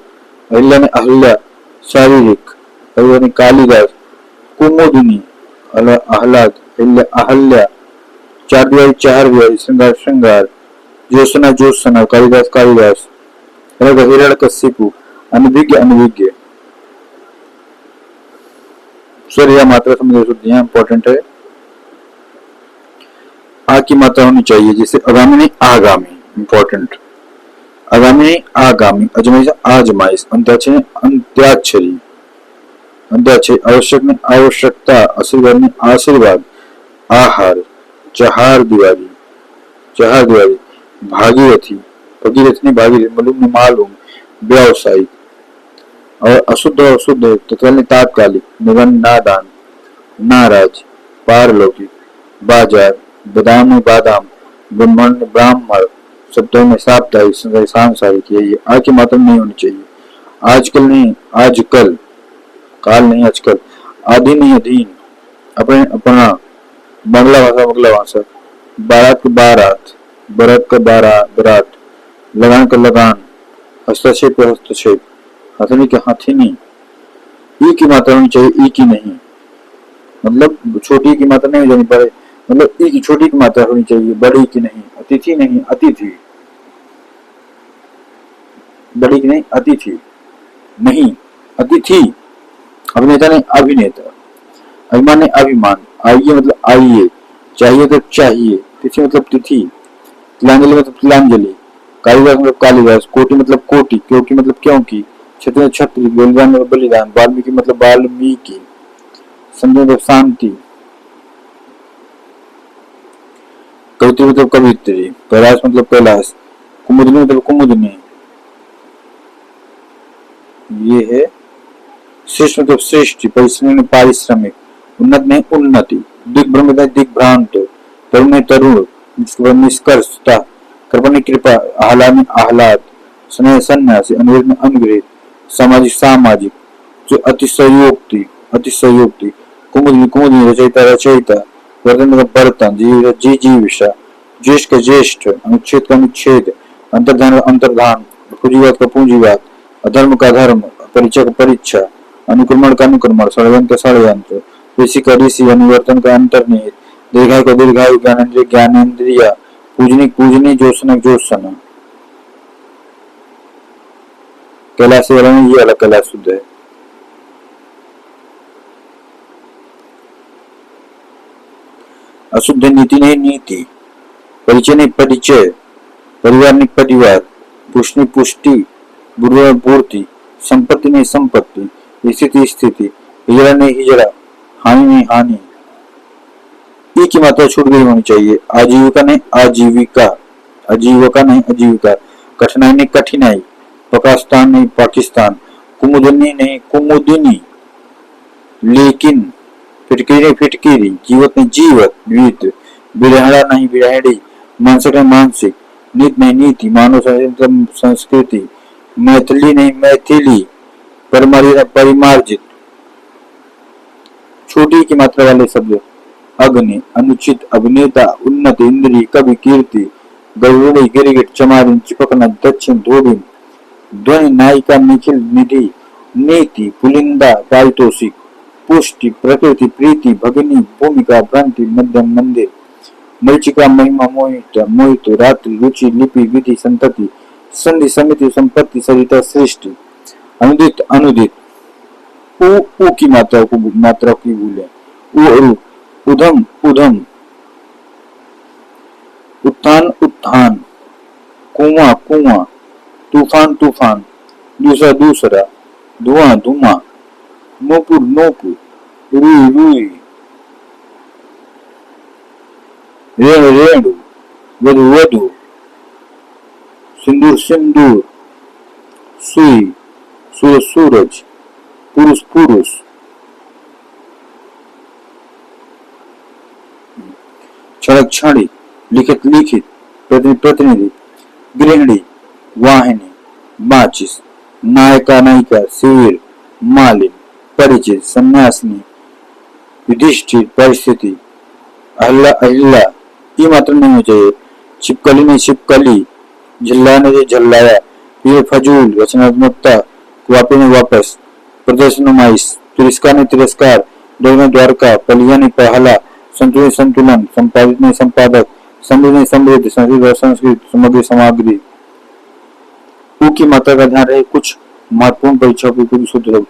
अहिल्या ने अहिल्या, शारीरिक, अहिल्या ने कालिदास, कुमुदिनी आह्लाद, अहिल्या अहल्या, चार दिवारी, श्रृंगार श्रृंगार, ज्योत्सना ज्योत्सना, कालिदास कालिदास, हिरण्यकशिपु, अनभिज्ञ अनभिज्ञ, स्वर या मात्रा समझ शुद्धि इंपॉर्टेंट है, आ की मात्रा होनी चाहिए, जैसे आगामी नहीं आगामी, इंपॉर्टेंट, आगामी नहीं आगामी, अजमाइश आजमाइश, अंत्याक्षरी अंत्याक्षरी अंत्याक्षरी, आवश्यक में आवश्यकता, आशीर्वाद में आशीर्वाद, आहार, चहार दिवाली चहार दिवाली, भागीरथी भगीरथ ने भागीरथ, मालूम ने मालूम, व्यावसायिक, और अशुद्ध और शुद्ध तत्काल ने तात्कालिक, निबंध नादान, नाराज, पारलौकिक, बाजार, बादाम में बादाम, ब्राह्मण में ब्राह्मण, शब्दों में साप्ताहिक सांसारिक, यही आ की मात्रा नहीं होनी चाहिए, आजकल नहीं आजकल, काल नहीं आजकल, आधीन नहीं अधीन, अपने अपना, बंगला भाषा, बारात का बारात, बरात का बरात, लगान का लगान, हस्तक्षेप का हस्तक्षेप, हथनी के हथनी, ई की मात्रा होनी चाहिए, ई की नहीं, मतलब छोटी की मात्रा नहीं हो जानी पड़े, मतलब ई की छोटी की मात्रा होनी चाहिए, बड़ी की नहीं। अतिथि नहीं, अतिथि। बड़ी की नहीं, अतिथि नहीं, अतिथि। अभिनेता नहीं, अभिनेता। अभिमान नहीं, अभिमान। आइए मतलब आइए, चाहिए तो चाहिए। तिथि मतलब तिथि। तिलांजलि मतलब तिलांजलि। कालिदास मतलब कालिदास। कोटि मतलब कोटि, क्योंकि मतलब क्योंकि। क्षत्रिय छत्री। बलिदान मतलब बलिदान। वाल्मीकि मतलब वाल्मीकि। संधि मतलब शांति। कवित्री मतलब कवित्री। कैलाश मतलब कैलाश। कुमुदनी मतलब कुमुदनी। ये है श्रेष्ठ मतलब श्रेष्ठ। परिश्रमी में पारिश्रमिक। उन्नत में उन्नति। दिग्भ्रमित दिग्भ्रांत। तरुण में तरुण। निष्कर्षता। कृपा में कृपा। आह्लाद में आह्लाद। स्नेह सन्यासी। अनुग्रह में अनुग्रहित। सामाजिक सामाजिक। जो अतिशयोक्ति, अतिशयोक्ति। कुमुदनी कुमुदनी। रचयिता रचयिता। वर्तन मतलब बर्तन। जी जीविषा। ज्येष्ठ का ज्येष्ठ। अनुच्छेद का अनुच्छेद। अंतर्धान का अंतर्धान। पूंजीवाद का पूंजीवाद। अधर्म का धर्म। परीक्षा का परीक्षा। अनुक्रमण का अनुक्रमण। षड्यंत्र का षड्यंत्र। ऋषि का ऋषि। अनुवर्तन का अंतर्निहित। दीर्घायु का दीर्घायु। ज्ञानेन्द्रिय ज्ञानेन्द्रिया। पूजनिक पूजनी। जोशनक जोशना। कैलाश वाला में ये अलग कैलाश शुद्ध है। अशुद्ध नीति नहीं नीति। परिचय नहीं परिचय। परिवार नहीं परिवार। पुष्टि पुष्टि। बुरा पूर्ति। संपत्ति नहीं संपत्ति। स्थिति स्थिति। हिजड़ा नहीं हिजड़ा। हानि नहीं हानि। ई की मात्रा छूट गई होनी चाहिए। आजीविका नहीं आजीविका। आजीविका नहीं आजीविका। कठिनाई नहीं कठिनाई। पाकिस्तान नहीं पाकिस्तान। कुमुदनी नहीं कुमुदिनी। लेकिन। फिटकीरी नहीं फिटकीरी। जीवत नहीं जीवत जीवित। बिरहड़ा नहीं बिरहड़ी। मानसिक नहीं मानसिक। नीति नहीं नीति। मानव संस्कृति। मैथिली नहीं मैथिली। परिमार्जित परिमार्जित। छोटी की मात्रा वाले शब्द। अग्नि अनुचित। अभिनेता। उन्नत। इंद्री। कवि। कीर्ति। गरुड़ी गिरगिट। चमारिन। चिपकना। दक्षिण। धोबिन। ध्वनि। नायिका। निखिल। निधि। नीति। पुलिंदा। पारितोषिक। पुष्टि। प्रकृति। प्रीति। भगिनी। भूमिका। भ्रांति। मध्यम। मंदिर। मरीचिका। महिमा। मोहित मोहित। रात्रि। रुचि। लिपि। विधि। संतति। संधि। समिति। संपत्ति। सरिता। सृष्टि। अनुदित अनुदित। उ की मात्रा की भूले। उ उधम उधम। उत्थान उत्थान। कुआं कुआं। तूफान तूफान। दूसरा दूसरा। धुआं धुआं। नूपुर नूपुर। रुई रुई। रेणु रेणु। वधु वधु। सिंदूर सिंदूर। सुई सूरज सूरज। पुरुष पुरुष। क्षणक क्षणी। लिखित लिखित। प्रतिनिधि प्रतिनिधि। गृहिणी। वाहिनी। माचिस। नायिका नायिका। शिविर। मालिन। परिचित। सन्यासिनी। युधिष्ठिर। परिस्थिति। अहिल्या अहिल्या। ये मात्र नहीं हो चाहिए। छिपकली नहीं छिपकली। झिल्लाने से झल्लाया। ये फजूल। रचनात्मकता। वापस नहीं वापस। प्रदर्शन नुमाइश। तिरस्कार नहीं तिरस्कार। द्वार में द्वारका। पलिया नहीं पहला। संतुलित संतुलन। संपादित नहीं संपादक। समृद्ध नहीं समृद्ध। संस्कृत और संस्कृत। समग्र सामग्री। उ की मात्रा का ध्यान रहे। कुछ महत्वपूर्ण परीक्षा के कुछ सूत्र।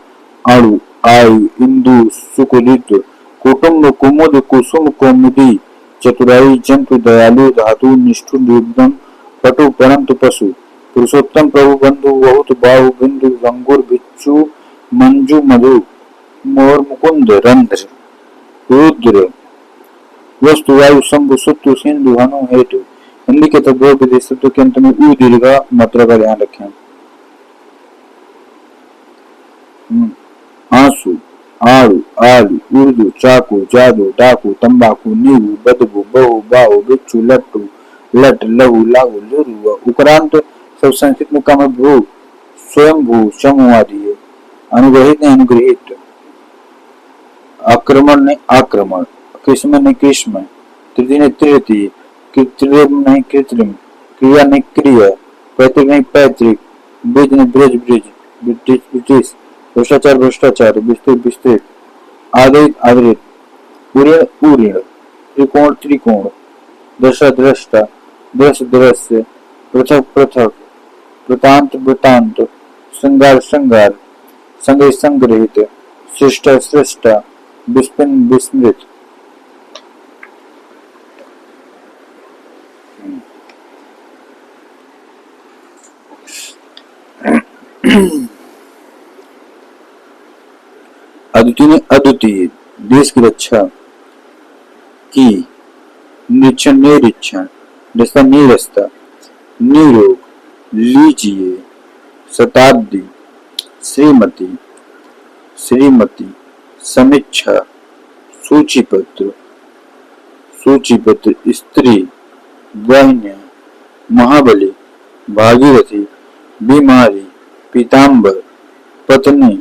अणु। आयु। इंदु। सुकुलित। कुटुम्ब। कुमुद। कुसुम। कौमुदी। चतुराई। जंतु। दयालु। धातु। निष्ठुर। निर्दम। पटु। परंतु पशु। पुरुषोत्तम। प्रभु। बंधु। बहुत। बाहु। बिंदु। रंगुर। बिच्छू। मंजू। मधु। मोर। मुकुंद। रंध्र। रुद्र। वस्तु। वायु। शंभु। सुतु। सिंधु। हनु। हेतु। हिंदी के तत्व विदेश शब्दों के अंत में उ दीर्घ मात्रा का ध्यान रखें। आंसू। आड़ू। आलू। उर्दू। चाकू। जादू। डाकू। तंबाकू। नींबू। बदबू। बहु। बाहु। बिच्छू। लट्टू। लट। लहू। लागू। लुरु। उपरांत सब संस्कृत में कम भू। स्वयंभू। समूह आदि है। अनुग्रहित नहीं अनुग्रहित। आक्रमण नहीं आक्रमण। कृष्ण नहीं कृष्ण। तृतीय नहीं तृतीय। कृत्रिम नहीं कृत्रिम। क्रिया नहीं क्रिया। पैतृक नहीं पैतृक। ब्रिज नहीं ब्रिज ब्रिज। British British. भ्रष्टाचार भ्रष्टाचार। विस्तृत विस्तृत। आदरित आदरित। उऋण उऋण, त्रिकोण त्रिकोण, दशा दृष्टा, दृश्य दृश्य, पृथक पृथक, वृतांत वृतांत, श्रृंगार श्रृंगार, संग्रह संग्रहित, सृष्टा सृष्टा, विस्मिन विस्मृत। अद्वितीय ने अद्वितीय, देश की रक्षा की, निरीक्षण निरीक्षण, रस्ता निरस्ता, निरोग, लीजिए, शताब्दी, श्रीमती श्रीमती, समीक्षा, सूचीपत्र सूचीपत्र, स्त्री, वाहिन्या, महाबली, भागीरथी, बीमारी, पीताम्बर, पत्नी,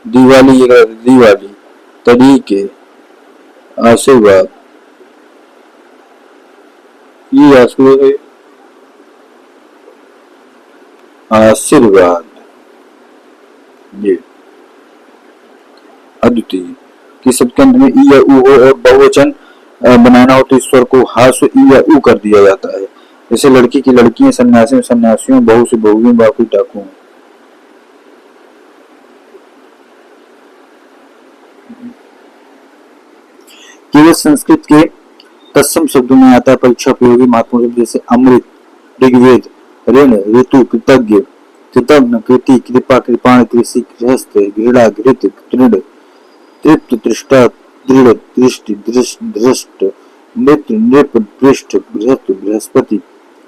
दिवाली दिवाली, तरीके, आशीर्वाद। ये आशीर्वाद, ये अद्वितीय। कि सबके अंत में ई या ऊ हो और बहुवचन बनाना हो तो ईश्वर को हा से ई या ऊ कर दिया जाता है। जैसे लड़की की लड़कियां, सन्यासी सन्यासियों, बहु से बहुएं, बाकू डाकू। केवल संस्कृत के तत्सम शब्दों में आता है परीक्षा उपयोगी महत्वपूर्ण शब्द जैसे अमृत, ऋग्वेद, ऋण, ऋतु, कृतज्ञ, कृतज्ञ, कृति, कृपा, कृपाण, कृषि, गृहस्थ, घृणा, घृत, दृढ़, तृप्त, तृष्टा, दृढ़, दृष्टि, दृष्ट, नृत, नृप, पृष्ठ, गृहस्थ, बृहस्पति,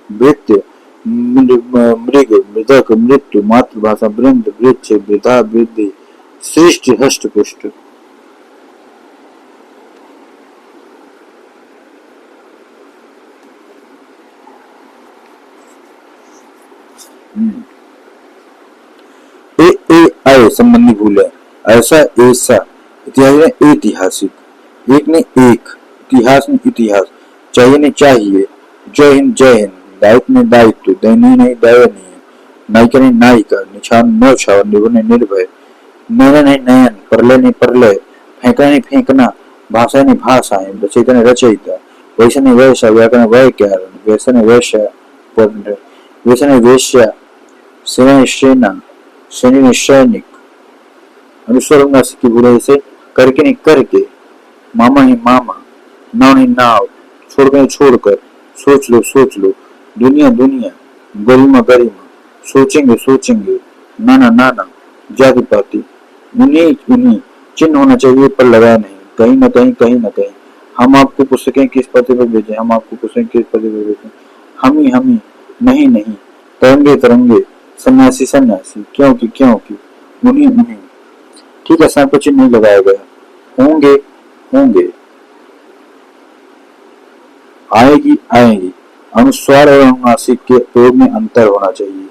भृत्य, मृग, मृदक, मृत्यु, मातृभाषा, वृंद, वृक्ष, वृद्धा, वृद्धि, सृष्टि, हष्ट पुष्ट। आय संबंधी भूल है, ऐसा ऐसा, इतिहास ने ऐतिहासिक, एक ने एक, इतिहास ने इतिहास, चाहिए ने चाहिए, जय हिंद जय हिंद, दायित्व ने दायित्व, दयनीय ने दयनीय, नायिका ने नायिका, निछावर नौछावर, निर्भय ने निर्भय, नयन ने नयन, प्रलय ने प्रलय, फेंकना ने फेंकना, भाषा ने भाषाएं, रचयिता ने रचयिता, वैश्य ने वैश्य, व्याकरण व्याकरण, वैश्य ने वैश्य, वैश्य ने वेश्या, सेना ने सेना, सैनिक ने सैनिक। अनुस्वर की बुराई से करके ने करके, मामा ने मामा, नाव ने नाव, छोड़कर ने छोड़कर, सोच लो, दुनिया दुनिया, गरिमा गरिमा, सोचेंगे सोचेंगे, नाना नाना, जाति पाति, उन्हीं उन्हीं, चिन्ह होना चाहिए पर लगाया नहीं, कहीं न कहीं कहीं न कहीं। हम आपको पुस्तकें किस पते पर भेजें, हम आपको पुस्तकें किस पते पर भेजें, हम ही, नहीं नहीं, तरंगे तरंगे, सन्यासी सन्यासी, क्योंकि क्योंकि, उन्हीं उन्हीं। ठीक है, सब कुछ नहीं लगाया गया, होंगे होंगे, आएगी आएगी। अनुस्वार और अनुनासिक के प्रयोग में अंतर होना चाहिए।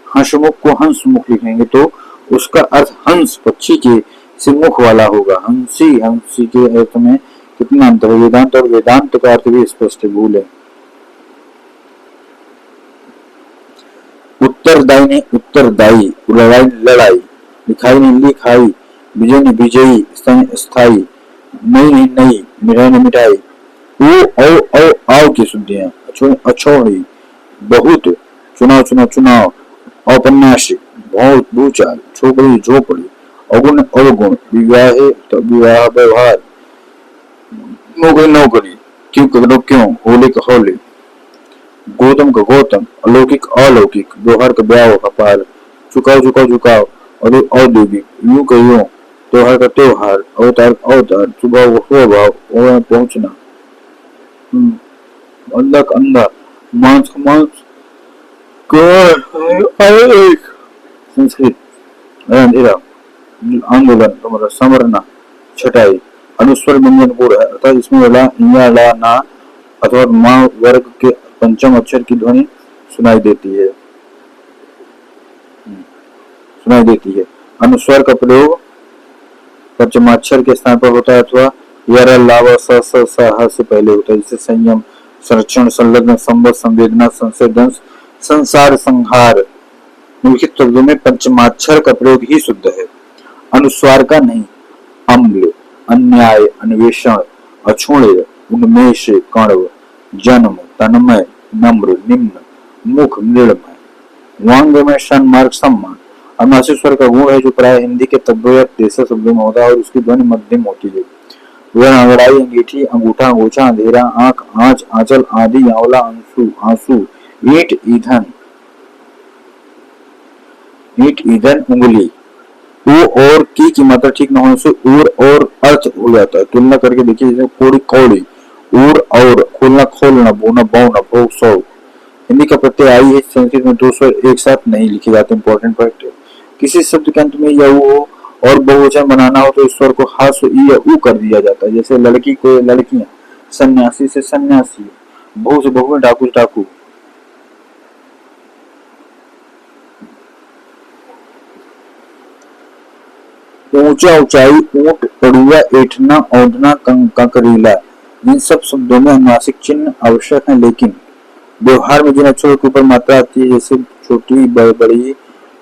हंसमुख को हंसमुख लिखेंगे तो उसका अर्थ हंस पक्षी के से मुख वाला होगा। हंसी हंसी के अर्थ में कितना अंतर है। वेदांत और वेदांत का अर्थ भी स्पष्ट भूल है। उत्तरदायी ने उत्तरदायी, लड़ाई लड़ाई, लिखाई ने लिखाई, विजय ने विजयी, स्थायी, नई ने नई, मिठाई ने मिठाई। ओ आओ की शुद्धियां, अछोड़ी, बहुत, चुनाव चुनाव चुनाव, औपन्यासिक, बहुत भूचाल, झोपड़ी झोपड़ी, अवगुण अवगुण, विवाह विवाह व्यवहार, नौकरी नौकरी, क्यों करो क्यों, होली का होली, गौतम का गौतम, अलौकिक अलौकिक, व्यवहार का व्यवहार, झुकाव झुकाव झुकाव, और औद्योगिक, यूं का यूं, त्योहार का त्योहार, अवतार अवतार, स्वभाव स्वभाव, पहुंचना, अंधा का अंधा, मांस का मांस, संस्कृत, अंधेरा, आंदोलन, तुम्हारा समरना, छटाई। अनुस्वर व्यंजन गुण है, अर्थात इसमें ला ला ना अथवा मां वर्ग के पंचम अक्षर की ध्वनि सुनाई देती है। अनुस्वर का प्रयोग पंचमाक्षर के स्थान पर होता है अथवा यर लावा स से पहले होता है, जिससे संयम, संरक्षण, संलग्न, संवत, संवेदना, संशय, दंश, संसार, संहार। निम्नलिखित शब्दों में पंचमाक्षर का प्रयोग ही शुद्ध है, अनुस्वार का नहीं। अम्ल, अन्याय, अन्वेषण, अछूणे उन्मेष कण्व जन्म तन्मय नम्र निम्न मुख मृणमय वांग में शन मार्ग सम्मान। अनुनासिक स्वर का गुण है जो प्राय हिंदी के तद्भव देशज शब्दों में होता है और उसकी ध्वनि मध्यम होती है। वह अंगड़ाई अंगीठी अंगूठा अंगूछा अंधेरा आंख आंच आंचल आदि आंवला अंशु आंसू ईंट ईंधन उंगली। ऊ और की मात्रा ठीक न होने से ऊर और अर्थ हो जाता है। तुलना करके देखिए जैसे कोड़ी कौड़ी ऊर और खोलना खोलना बोना बौना भोग सौ। हिंदी का प्रत्यय आई है। संस्कृत में दो स्वर एक साथ नहीं लिखे जाते। इंपॉर्टेंट फैक्ट है। किसी शब्द के अंत में या ऊ हो और बहुवचन बनाना हो तो इस स्वर को हास ई या ऊ कर दिया जाता है। जैसे लड़की को लड़कियां, सन्यासी से सन्यासी, बहु से बहु, डाकू से डाकू। ऊंचा ऊंचाई ऊंट पड़ुआ ऐठना औंधना कंकरीला इन सब शब्दों में अनुनासिक चिन्ह आवश्यक है। लेकिन व्यवहार में जिन अक्षरों के ऊपर मात्रा आती है जैसे छोटी बड़ी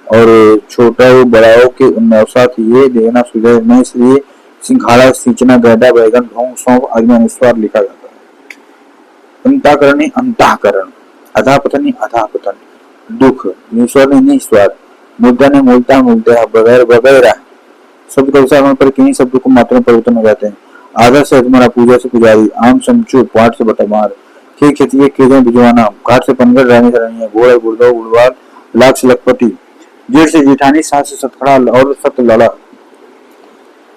और छोटा हो बड़ा हो के साथ ये देना सुधरना इसलिए सिंघाड़ा सींचना गैडा बैगन ढोंग सौंप आदि में अनुस्वार लिखा जाता है। अंताकरणी अंताकरण अधापतनी अधापतन दुख निस्वार ने निस्वार मुद्दा ने मूलता मूलता बगैर वगैरह शब्द का विचार होने पर किन्हीं शब्दों को मात्रा में परिवर्तन हो जाते हैं। आदर से अजमरा पूजा से पुजारी आम समचू पाठ से बटमार खे खेतिये खेजों भिजवाना घाट से पनगढ़ रहने से रनिया घोड़ा गुड़गांव गुड़वाल लाख से लखपति जेठ से जेठानी सास से सतखड़ा और सत लड़ा।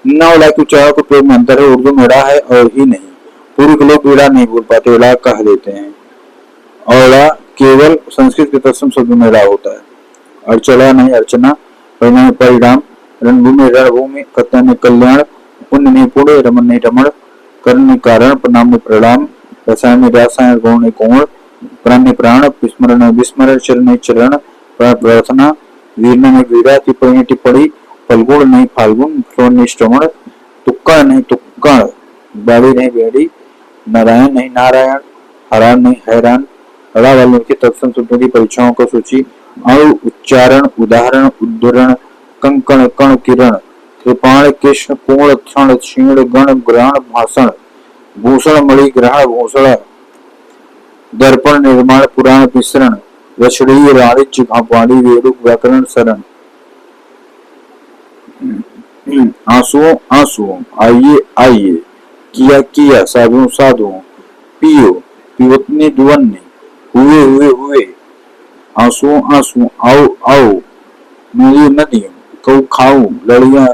न उड़ा के उच्चारण को प्रयोग में अंतर है। उर्दू में उड़ा है और ही नहीं। पूर्व के लोग उड़ा नहीं बोल पाते उड़ा कह देते हैं। औड़ा केवल संस्कृत के तत्सम शब्द में उड़ा होता है। अर्चना नहीं अर्चना परिणाम रणभूमि रणभूमि कत्या में कल्याण पुण्य नहीं पुण्य रमन नहीं रमण कर्ण में कारण प्रणाम में प्रणाम रसायन में रासायन गौण में गौण प्राण में प्राण विस्मरण में विस्मरण चरण में चरण प्रार्थना वीरना में वीरा टिप्पणी में टिप्पणी फलगुण नहीं फाल्गुन श्रवण नहीं श्रवण तुक्कड़ नहीं तुक्कड़ बेड़ी नहीं बेड़ी नारायण नहीं नारायण हरान नहीं हैरान हरा वालों के तत्सम शब्दों की परीक्षाओं को सूची अणु उच्चारण उदाहरण उद्धरण कंकण कण किरण कृपाण कृष्ण पूर्ण क्षण क्षीण गण ग्रहण भाषण भूषण मणि ग्रहण भूषण दर्पण निर्माण पुराण मिश्रण रचड़ी राणिज्य भापाणी वेदुक व्याकरण शरण आंसुओं आंसुओं आइए आइए किया किया साधुओं साधुओं पियो पिवतने दुवन्ने हुए हुए हुए आंसुओं आंसुओं आओ आओ नदियों नदियों कऊ खाऊ लड़ियां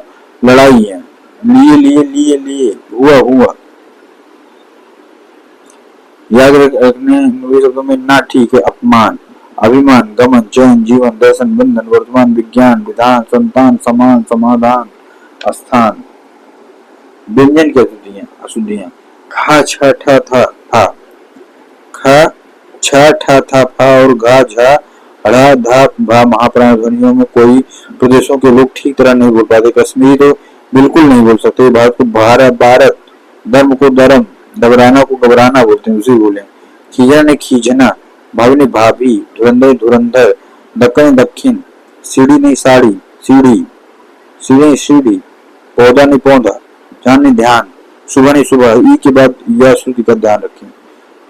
लड़ाइयां लिए लिए लिए लिए हुआ हुआ। याद रखने शब्दों में ना ठीक है अपमान अभिमान गमन चयन जीवन दर्शन बंधन वर्तमान विज्ञान विधान संतान समान समाधान स्थान। व्यंजन की अशुद्धियां खा छ ठ था फा ख छ ठ था फा और घा झा अड़ा धा भा महाप्राण ध्वनियों में कोई प्रदेशों के लोग ठीक तरह नहीं बोल पाते। कश्मीरी तो बिल्कुल नहीं बोल सकते। भारत को भारत भारत धर्म को धर्म घबराना को घबराना बोलते हैं उसी बोले। खींचना ने खींचना भाभी ने भाभी धुरंधर धुरंधर दक्कन ने दक्षिण सीढ़ी नहीं साड़ी सीढ़ी सीढ़ी सीढ़ी पौधा नहीं पौधा ध्यान नहीं ध्यान सुबह नहीं सुबह ई के बाद यह श्रुति का ध्यान रखें।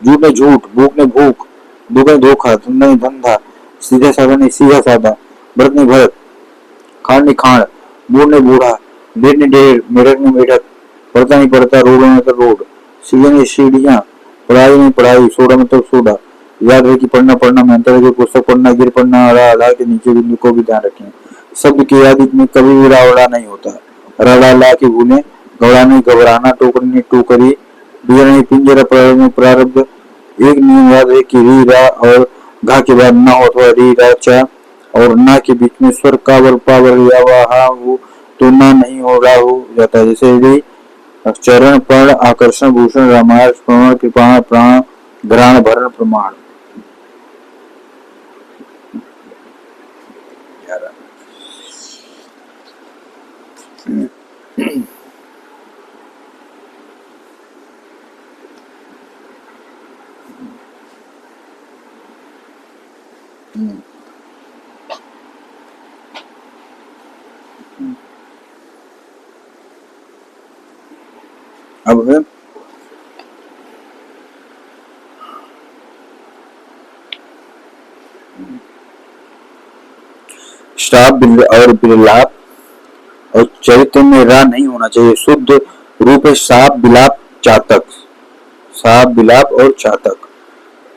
झूठ ने झूठ भूख ने भूख धोखा ने धोखा धंधा ने धंधा सीधा साधा नहीं सीधा साधा भरत ने भरत खान ने खान बूढ़ ने बूढ़ा ढेर ने ढेर मेढक ने मेढक पड़ता नहीं पड़ता रोड में तो रोड सीढ़ी ने सीढ़ियां पढ़ाई नहीं पढ़ाई सोडा मतलब सोडा। याद रहे कि पढ़ना पढ़ना में अंतर है। पुस्तक पढ़ना गिर पढ़ना अड़ा अड़ा के नीचे बिंदु को भी ध्यान रखें। शब्द के याद में कभी भी रावड़ा नहीं होता। रड़ा ला के भूलें घबरा नहीं घबराना टोकरी नहीं टोकरी बियर नहीं पिंजरा प्रारब्ध। एक नियम याद है कि री रा और घा के बाद ना हो अथवा री रा चा और ना के बीच में स्वर कावर पावर या वहा हो तो ना नहीं हो रहा हो जाता है। जैसे री चरण पर्ण आकर्षण भूषण रामायण प्रमाण कृपा प्राण ग्रहण भरण प्रमाण। अब है श्राप और विलाप और चरित्र में रा नहीं होना चाहिए। शुद्ध रूप है साप विलाप चातक, साप विलाप और चातक।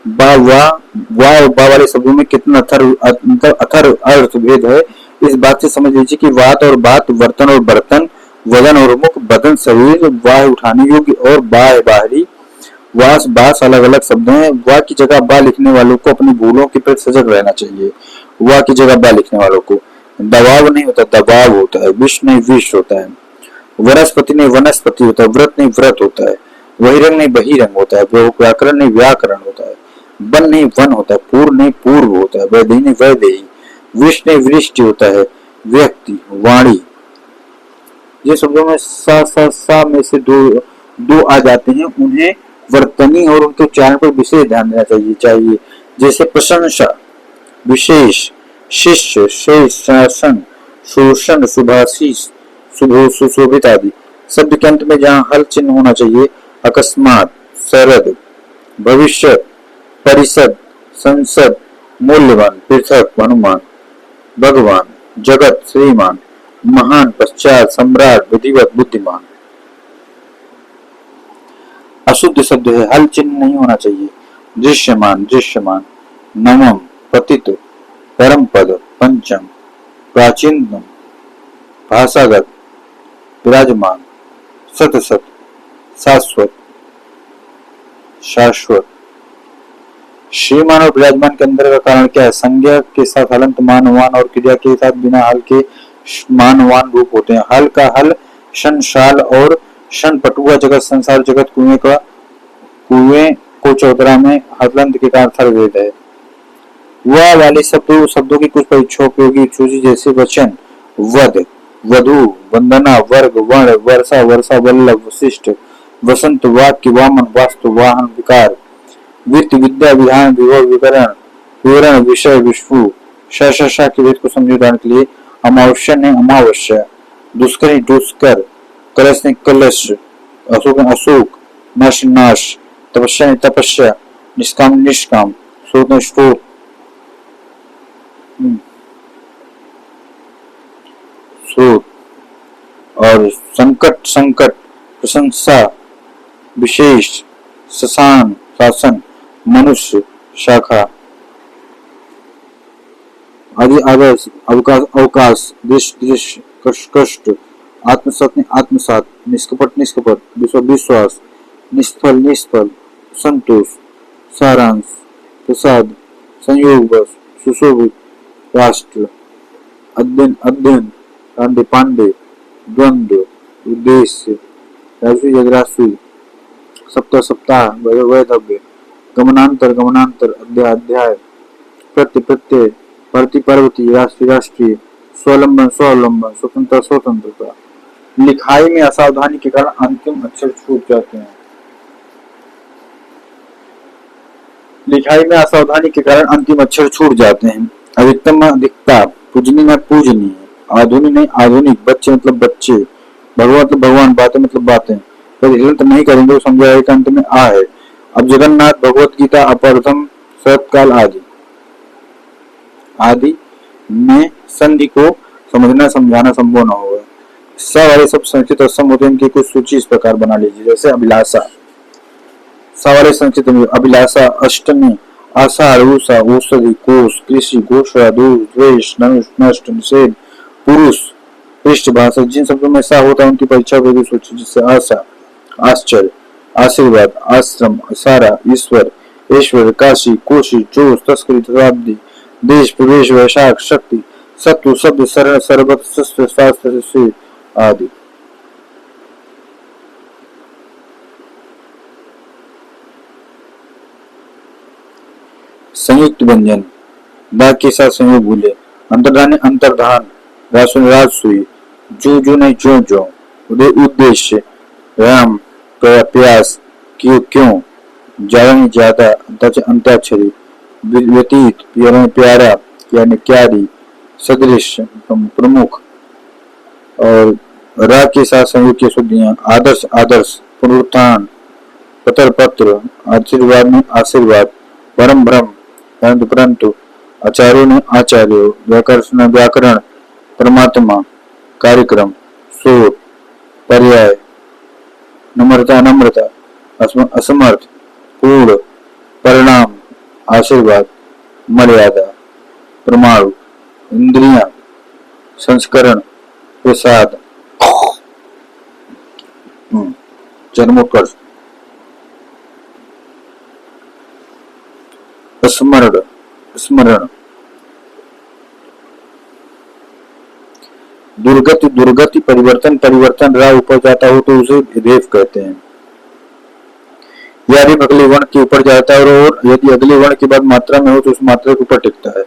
वाह वाह वाह और वाह वाले शब्दों में कितना अथर अर्थ भेद है, इस बात से समझ लीजिए कि वात और बात, वर्तन और बर्तन, वदन और मुख, बदन शरीर, वाह उठाने योग्य और बाह बाहरी, वास बास अलग अलग शब्द हैं। वाह की जगह बा लिखने वालों को अपनी भूलों के प्रति सजग रहना चाहिए। वाह की जगह बा लिखने वालों को दबाव नहीं होता, दबाव होता है। विष नहीं विष होता है। वनस्पति नहीं वनस्पति होता है। व्रत नहीं व्रत होता है। बहिरंग नहीं बहिरंग होता है। व्याकरण नहीं व्याकरण होता है। वन नहीं वन होता है। पूर्व नहीं पूर्व होता है। वैदेही नहीं वैदेही। विष नहीं वृष्टि होता है। व्यक्ति वाणी, ये शब्दों में सा में से दो आ जाते हैं, उन्हें वर्तनी और उनके उच्चारण पर विशेष ध्यान देना चाहिए। जैसे प्रशंसा, विशेष, शिष्य, शेष, शासन, शोषण, शुभाशीष, सुशोभित आदि। शब्द के अंत में जहाँ हल चिन्ह होना चाहिए, अकस्मात, शरद, भविष्य, परिषद, संसद, मूल्यवान, पृथक, हनुमान, भगवान, जगत, श्रीमान, महान, पश्चात, सम्राट, विधिवत, बुद्धिमान। अशुद्ध शब्द है, हल चिन्ह नहीं होना चाहिए। दृश्यमान, दृश्यमान, नवम, पतित, परम पद, पंचम, प्राचीनतम, भाषागत, विराजमान, सत सत, शाश्वत, शाश्वत। श्रीमान और विराजमान के अंदर का कारण क्या है? संज्ञा के साथ हलंत मानवान और क्रिया के साथ बिना हल के मानवान रूप होते हैं। हल का हल, शन शाल और शन पटुआ, जगत संसार, जगत कुएं को चौतरा में हलंत के कारण थर भेद है। वह वाले शब्दों की कुछ परीक्षोपयोगी सूची जैसे वचन, वध, वधु, वंदना, वर्ग, वर्ण, वर्षा, वर्षा, वल्लभ, वशिष्ठ, वसंत, वाक्य, वामन, वास्तु, वाहन, विकार, वित्त, विद्या, विधान, विभव, विवरण, विवरण, विषय, विष्णु, शा के भेद को समझाने के लिए अमावस्या ने अमावस्या, दुष्कर ने दुष्कर, कलश ने कलश, अशोक ने अशोक, नाश ने नाश, तपस्या ने तपस्या, निष्काम ने निष्काम, स्रोत ने स्रोत, स्रोत, और संकट संकट, प्रशंसा, विशेष, शसान, शासन, मनुष्य, शाखा आदि, आदर्श, अवकाश, अवकाश, दृश्य, दृश्य, कष्ट, कष्ट, आत्मसात ने आत्मसात, निष्कपट, निष्कपट, विश्वास, निष्फल, निष्फल, संतोष, सारांश, प्रसाद, संयोग बस, सुशोभित, राष्ट्र, अध्ययन, अध्ययन, पांडे, पांडे, द्वंद्व, उद्देश्य, राजवी, सप्ताह, सप्ताह, वैधव्य, गमनांतर, गमनांतर, अध्याय, अध्याय, प्रत्यय, प्रत्यय, पर्ति, पर्वती, राष्ट्रीय, राष्ट्रीय, स्वावलंबन, स्वावलंबन, स्वतंत्रता, स्वतंत्रता। लिखाई में असावधानी के कारण अंतिम अक्षर छूट जाते हैं। लिखाई में असावधानी के कारण अंतिम अक्षर छूट जाते हैं। अधिकतम में अधिकता, पूजनीय में पूजनीय, आधुनिक नहीं आधुनिक, बच्चे मतलब बच्चे, भगवान मतलब भगवान, बातें मतलब बातें। यदि हलंत नहीं करेंगे तो समझाएगा कि अंत में आ है। अब जगन्नाथ, भगवत गीता, अपरथम, शरतकाल आदि आदि में संधि को समझना समझाना संभव न होगा। स वाले सब संचित और सम होते हैं, इनकी कुछ सूची इस प्रकार बना लीजिए। जैसे अभिलाषा, स वाले संचित में अभिलाषा, अष्टमी, आषाढ़, उषा, औषधि, कोष, कृषि, घोषणा, दूर, द्वेष, धनुष, नष्ट, निषेध, पुरुष, पृष्ठ भाषा। जिन शब्दों में सा होता है उनकी परीक्षा होगी सूची, जिससे आशा, आश्चर्य, आशीर्वाद, आश्रम, इशारा, ईश्वर, ईश्वर, काशी, कोशी, जोश, तस्करी, शताब्दी, देश, प्रवेश, वैशाख, शक्ति, सत्व, शब्द, शरण, सर्वत, शस्त्र, शास्त्र, से आदि। संयुक्त व्यंजन, दा के साथ संयोग भूले, अंतर्धान अंतर्धान, रासुन राजसुई, जो नहीं जो जो, उदय उद्देश्य, राम, प्रयास, क्यों क्यों, ज्यादा नहीं ज्यादा, अंताक्षरी, व्यतीत, प्यारा, यानी क्यारी, सदृश, प्रमुख, और रा के साथ संयोग की शुद्धियां, आदर्श आदर्श, पुनरुत्थान, पत्र पत्र, आशीर्वाद में आशीर्वाद, परम भ्रम, परंतु परंतु, आचार्यों ने आचार्य, व्याकरण व्याकरण, परमात्मा, कार्यक्रम, सोर, पर्याय, नम्रता नम्रता, असमर्थ, पूर्ण, परिणाम, आशीर्वाद, मर्यादा, परमाणु, इंद्रियां, संस्करण, प्रसाद, जन्मोत्कर्ष, स्मरण स्मरण, दुर्गति दुर्गति, परिवर्तन परिवर्तन, रा ऊपर जाता हो तो उसे विधेय कहते हैं। यदि अगले वर्ण के ऊपर जाता है और यदि अगले वर्ण के बाद मात्रा में हो तो उस मात्रा के ऊपर टिकता है।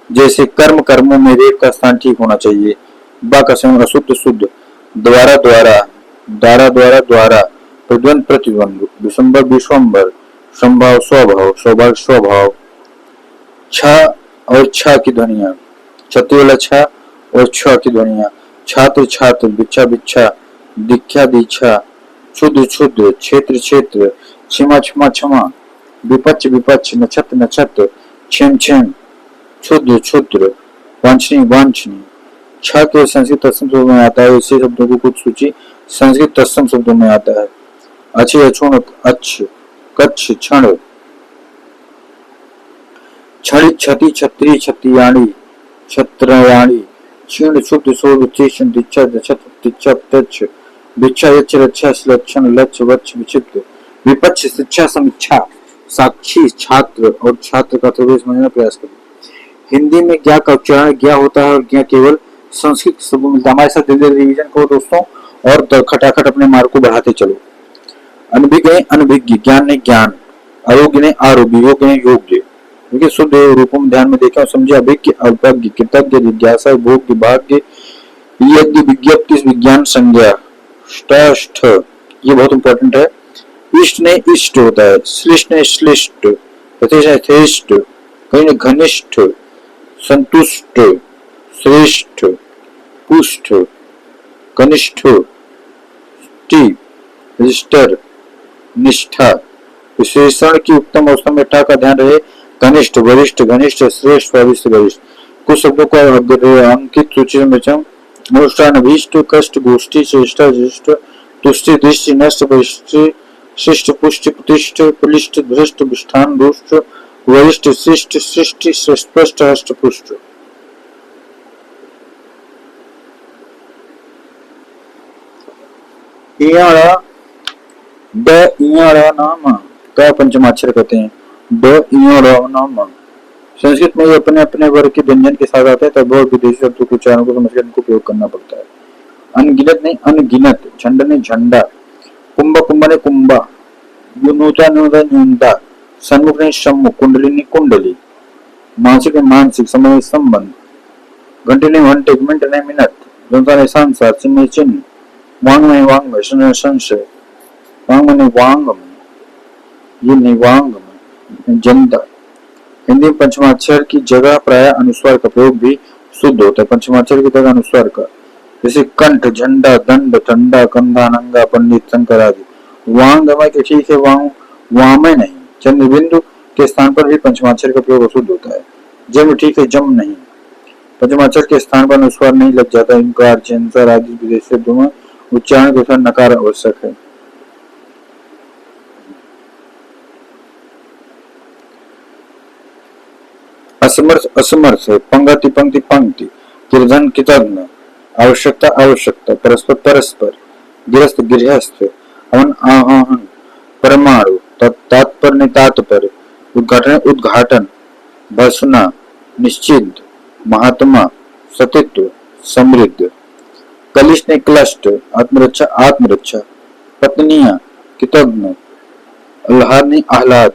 जैसे कर्म कर्मों में रेप का स्थान ठीक होना चाहिए। बा का समय अशुद्ध शुद्ध, द्वारा द्वारा, द्वारा द्वारा द्वारा, प्रद्वंद प्रतिद्वंद, विश्वम्बर विश्वम्बर, संभाव स्वभाव, सौभाग्य स्वभाव। छ और छ की ध्वनिया, छत्ती वाला छ और छ की ध्वनिया, छात्र छात्र, बिच्छा बिच्छा, दीक्षा दीक्षा, क्षुद्र क्षुद्र, क्षेत्र क्षेत्र, क्षमा क्षमा क्षमा, विपक्ष विपक्ष, नक्षत्र नक्षत्र, क्षेम क्षेम, क्षुद्र क्षुद्र, वांछनीय वांछनीय। छ के संस्कृत तत्सम शब्दों में आता है। ऐसे शब्दों को कुछ सूची संस्कृत तत्सम शब्दों में आता है। अच्छे अछूण अच्छ, कच्छ क्षण, छड़ी छति छत्री छत्रियाणी, छत्रयाणी, क्षीण शुद्ध शोध तीक्ष्ण दीक्षा नक्षत्र दीक्षा तच्छ, भिक्षा यच्छ रक्षा लक्षण लक्ष्य वक्ष विचित्र, विपक्ष शिक्षा समीक्षा, साक्षी छात्र और छात्र का प्रवेश समझने का प्रयास करें। हिंदी में ज्ञा का उच्चारण ज्ञा होता है और ज्ञा केवल संस्कृत शब्दों मिलता है। हमारे साथ जल्दी रिवीजन करो दोस्तों और खटाखट अपने मार्क को बढ़ाते चलो। अनभिज्ञ ने अनभिज्ञ, ज्ञान ने ज्ञान, आरोग्य ने आरोग्य, योग्य ने योग्य। देखिए शुद्ध रूपों में ध्यान में देखा और समझे। अभिज्ञ अल्पज्ञ, कृतज्ञ जिज्ञासा, भोग्य भाग्य, यज्ञ विज्ञप्ति विज्ञान संज्ञा, ष्टाष्ठ ये बहुत इंपॉर्टेंट है। इष्ट ने इष्ट होता है, श्लिष्ट ने श्लिष्ट, यथेष्ट, कहीं घनिष्ठ, संतुष्ट, श्रेष्ठ, पुष्ट, कनिष्ठ, रजिस्टर, निष्ठा। विशेषण की उत्तम अवस्था में ठा का ध्यान रहे। कनिष्ठ वरिष्ठ, घनिष्ठ श्रेष्ठ, वरिष्ठ वरिष्ठ। कुछ शब्दों को अंकित सूची में अनुष्ठान, अभीष्ट, कष्ट, गोष्ठी, चेष्टा, ज्येष्ठ, तुष्टि, दृष्टि, नष्ट, वरिष्ठ, शिष्ट, पुष्टि, प्रतिष्ठ, बलिष्ठ, भ्रष्ट, विष्ठान, दुष्ट, वरिष्ठ, शिष्ट, सृष्टि, स्पष्ट, हष्ट, पुष्ट। इयाड़ा, ड इयाड़ा नाम का पंचमाक्षर कहते हैं। ड इयाड़ा नाम संस्कृत में ये अपने अपने वर्ग के व्यंजन के साथ आते हैं, तब बहुत विदेशी शब्दों के उच्चारण को समझकर इनको प्रयोग करना पड़ता है। अनगिनत नहीं अनगिनत, झंड ने झंडा, कुंभ कुंभ ने कुंभा, न्यूनता न्यूनता न्यूनता, सन्मुख ने सम्मुख, कुंडली ने कुंडली, मानसिक ने मानसिक, समय संबंध, घंटे ने घंटे, मिनट ने मिनट, जनता ने सांसा, चिन्ह ने चिन्ह, वांग ने वांग, संशय, वांग ने वांग, ये नहीं वांग में जनता। हिंदी में पंचमाक्षर की जगह प्राय अनुस्वार का प्रयोग भी शुद्ध होता है। पंचमाक्षर की जगह अनुस्वार का, जैसे कंठ, झंडा, दंड, ठंडा, कंधा, नंगा, पंडित, शंकर आदि। वांग के ठीक है, वांग वामे नहीं। चंद्र बिंदु के स्थान पर भी पंचमाक्षर का प्रयोग अशुद्ध होता है। जम ठीक है, जम नहीं। पंचमाक्षर के स्थान पर अनुस्वार नहीं लग जाता। इंकार, चेंसर आदि विदेशी शब्दों में उच्चारण के साथ नकार आवश्यक है। असमर्थ असमर्थ, पंक्ति पंक्ति पंक्ति, कीर्तन कीर्तन, आवश्यकता आवश्यकता, परस्पर परस्पर, गृहस्थ गृहस्थ, अहन आहन, परमाणु, तात्पर्य तात्पर्य, उद्घाटन उद्घाटन, भर्सना, निश्चित, महात्मा, सतित्व, समृद्ध। कलिष्ठ ने क्लष्ट, आत्मरक्षा आत्मरक्षा, पत्नियां, कृतज्ञ, आह्लाद ने आह्लाद,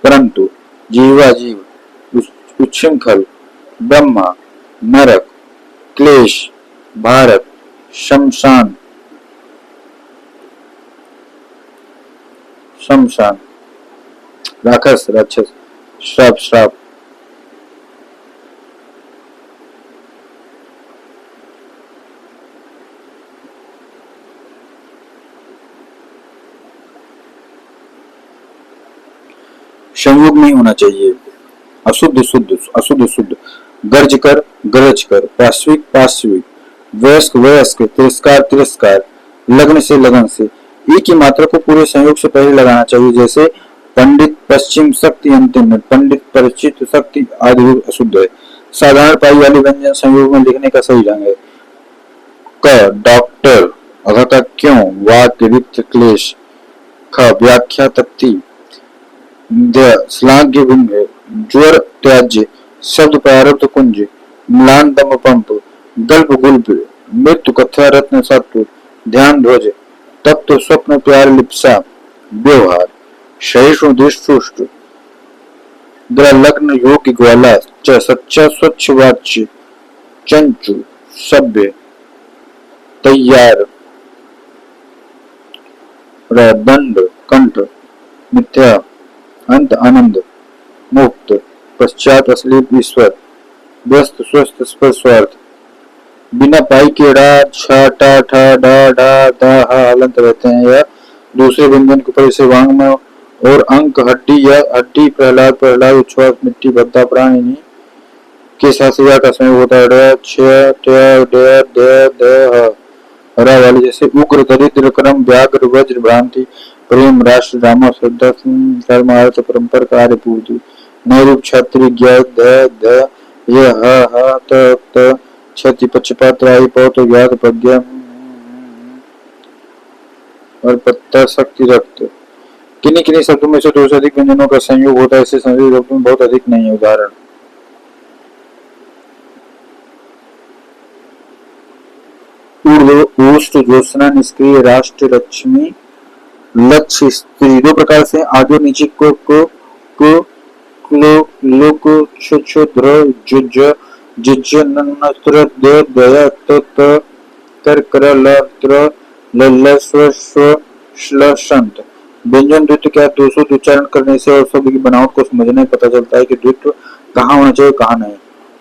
परंतु, जीवा जीव, उच्छृंखल, ब्रह्मा, नरक, क्लेश, भारत, शमशान, शमशान, राक्षस राक्षस, श्राप श्राप। संयोग नहीं होना चाहिए। अशुद्ध शुद्ध, अशुद्ध शुद्ध, गर्ज कर गरज कर, पाश्विक पाश्विक, वयस्क वयस्क, तिरस्कार तिरस्कार, लग्न से लगन से। ई की मात्रा को पूरे संयोग से पहले लगाना चाहिए, जैसे पंडित पश्चिम शक्ति अंतिम में, पंडित परिचित शक्ति आदि रूप अशुद्ध है। साधारण पाई वाली व्यंजन संयोग में लिखने का सही ढंग है। क डॉक्टर, अघ का क्यों, वाक्य रिक्त क्लेश, ख व्याख्या तक्ति, द श्लाघ्य बिंब, ज्वर त्याज्य, शब्द प्रारब्ध कुंज, म्लान दम पंप, गल्प गुल्प, मृत्यु कथ्या रत्न सत्व, ध्यान ध्वज, तत्व स्वप्न प्यार लिप्सा, व्यवहार, सहिष्णु दृष्टुष्ट, लग्न योग्य ग्वाला, च सच्चा स्वच्छ वाच्य, चंचु सभ्य, तैयार, दंड कंठ, मिथ्या, अंत आनंद, मुक्त, पश्चात असली ईश्वर, व्यस्त स्वस्थ स्पर्शार्थ, बिना पाई के डा छा टा ठा डा डा दा हा हलंत रहते हैं या दूसरे व्यंजन के ऊपर इसे वांग में और अंक हड्डी या हड्डी, प्रहलाद प्रहलाद, उच्छ्वास मिट्टी, भद्दा प्राणी के साथ का समय होता है। हरा वाली जैसे उग्र दरिद्र क्रम व्याघ्र वज्र भ्रांति, प्रेम राष्ट्र रामा श्रद्धा धर्म अर्थ परंपर कार्य पूर्ति, नैरूप छात्र ज्ञात ये ह क्षति पक्षपात राई पौत ज्ञात पद्य और पत्ता शक्ति रक्त। किन्हीं किन्हीं शब्दों में से दो से अधिक व्यंजनों का संयोग होता है, इससे संस्कृत शब्दों में बहुत अधिक नहीं है। उदाहरण ऊष्ट ज्योत्सना, निष्क्रिय, राष्ट्र, लक्ष्मी, लक्ष्य, स्त्री। दो प्रकार से आगे और नीचे को क्लो लोक छ ध्र जुज जिज नत्र दे दया त कर कर ल त्र ल स्व स्व श्ल शंत। व्यंजन द्वित्व क्या, दोषों उच्चारण करने से और शब्द की बनावट को समझने पता चलता है कि द्वित्व कहाँ होना चाहिए कहाँ नहीं।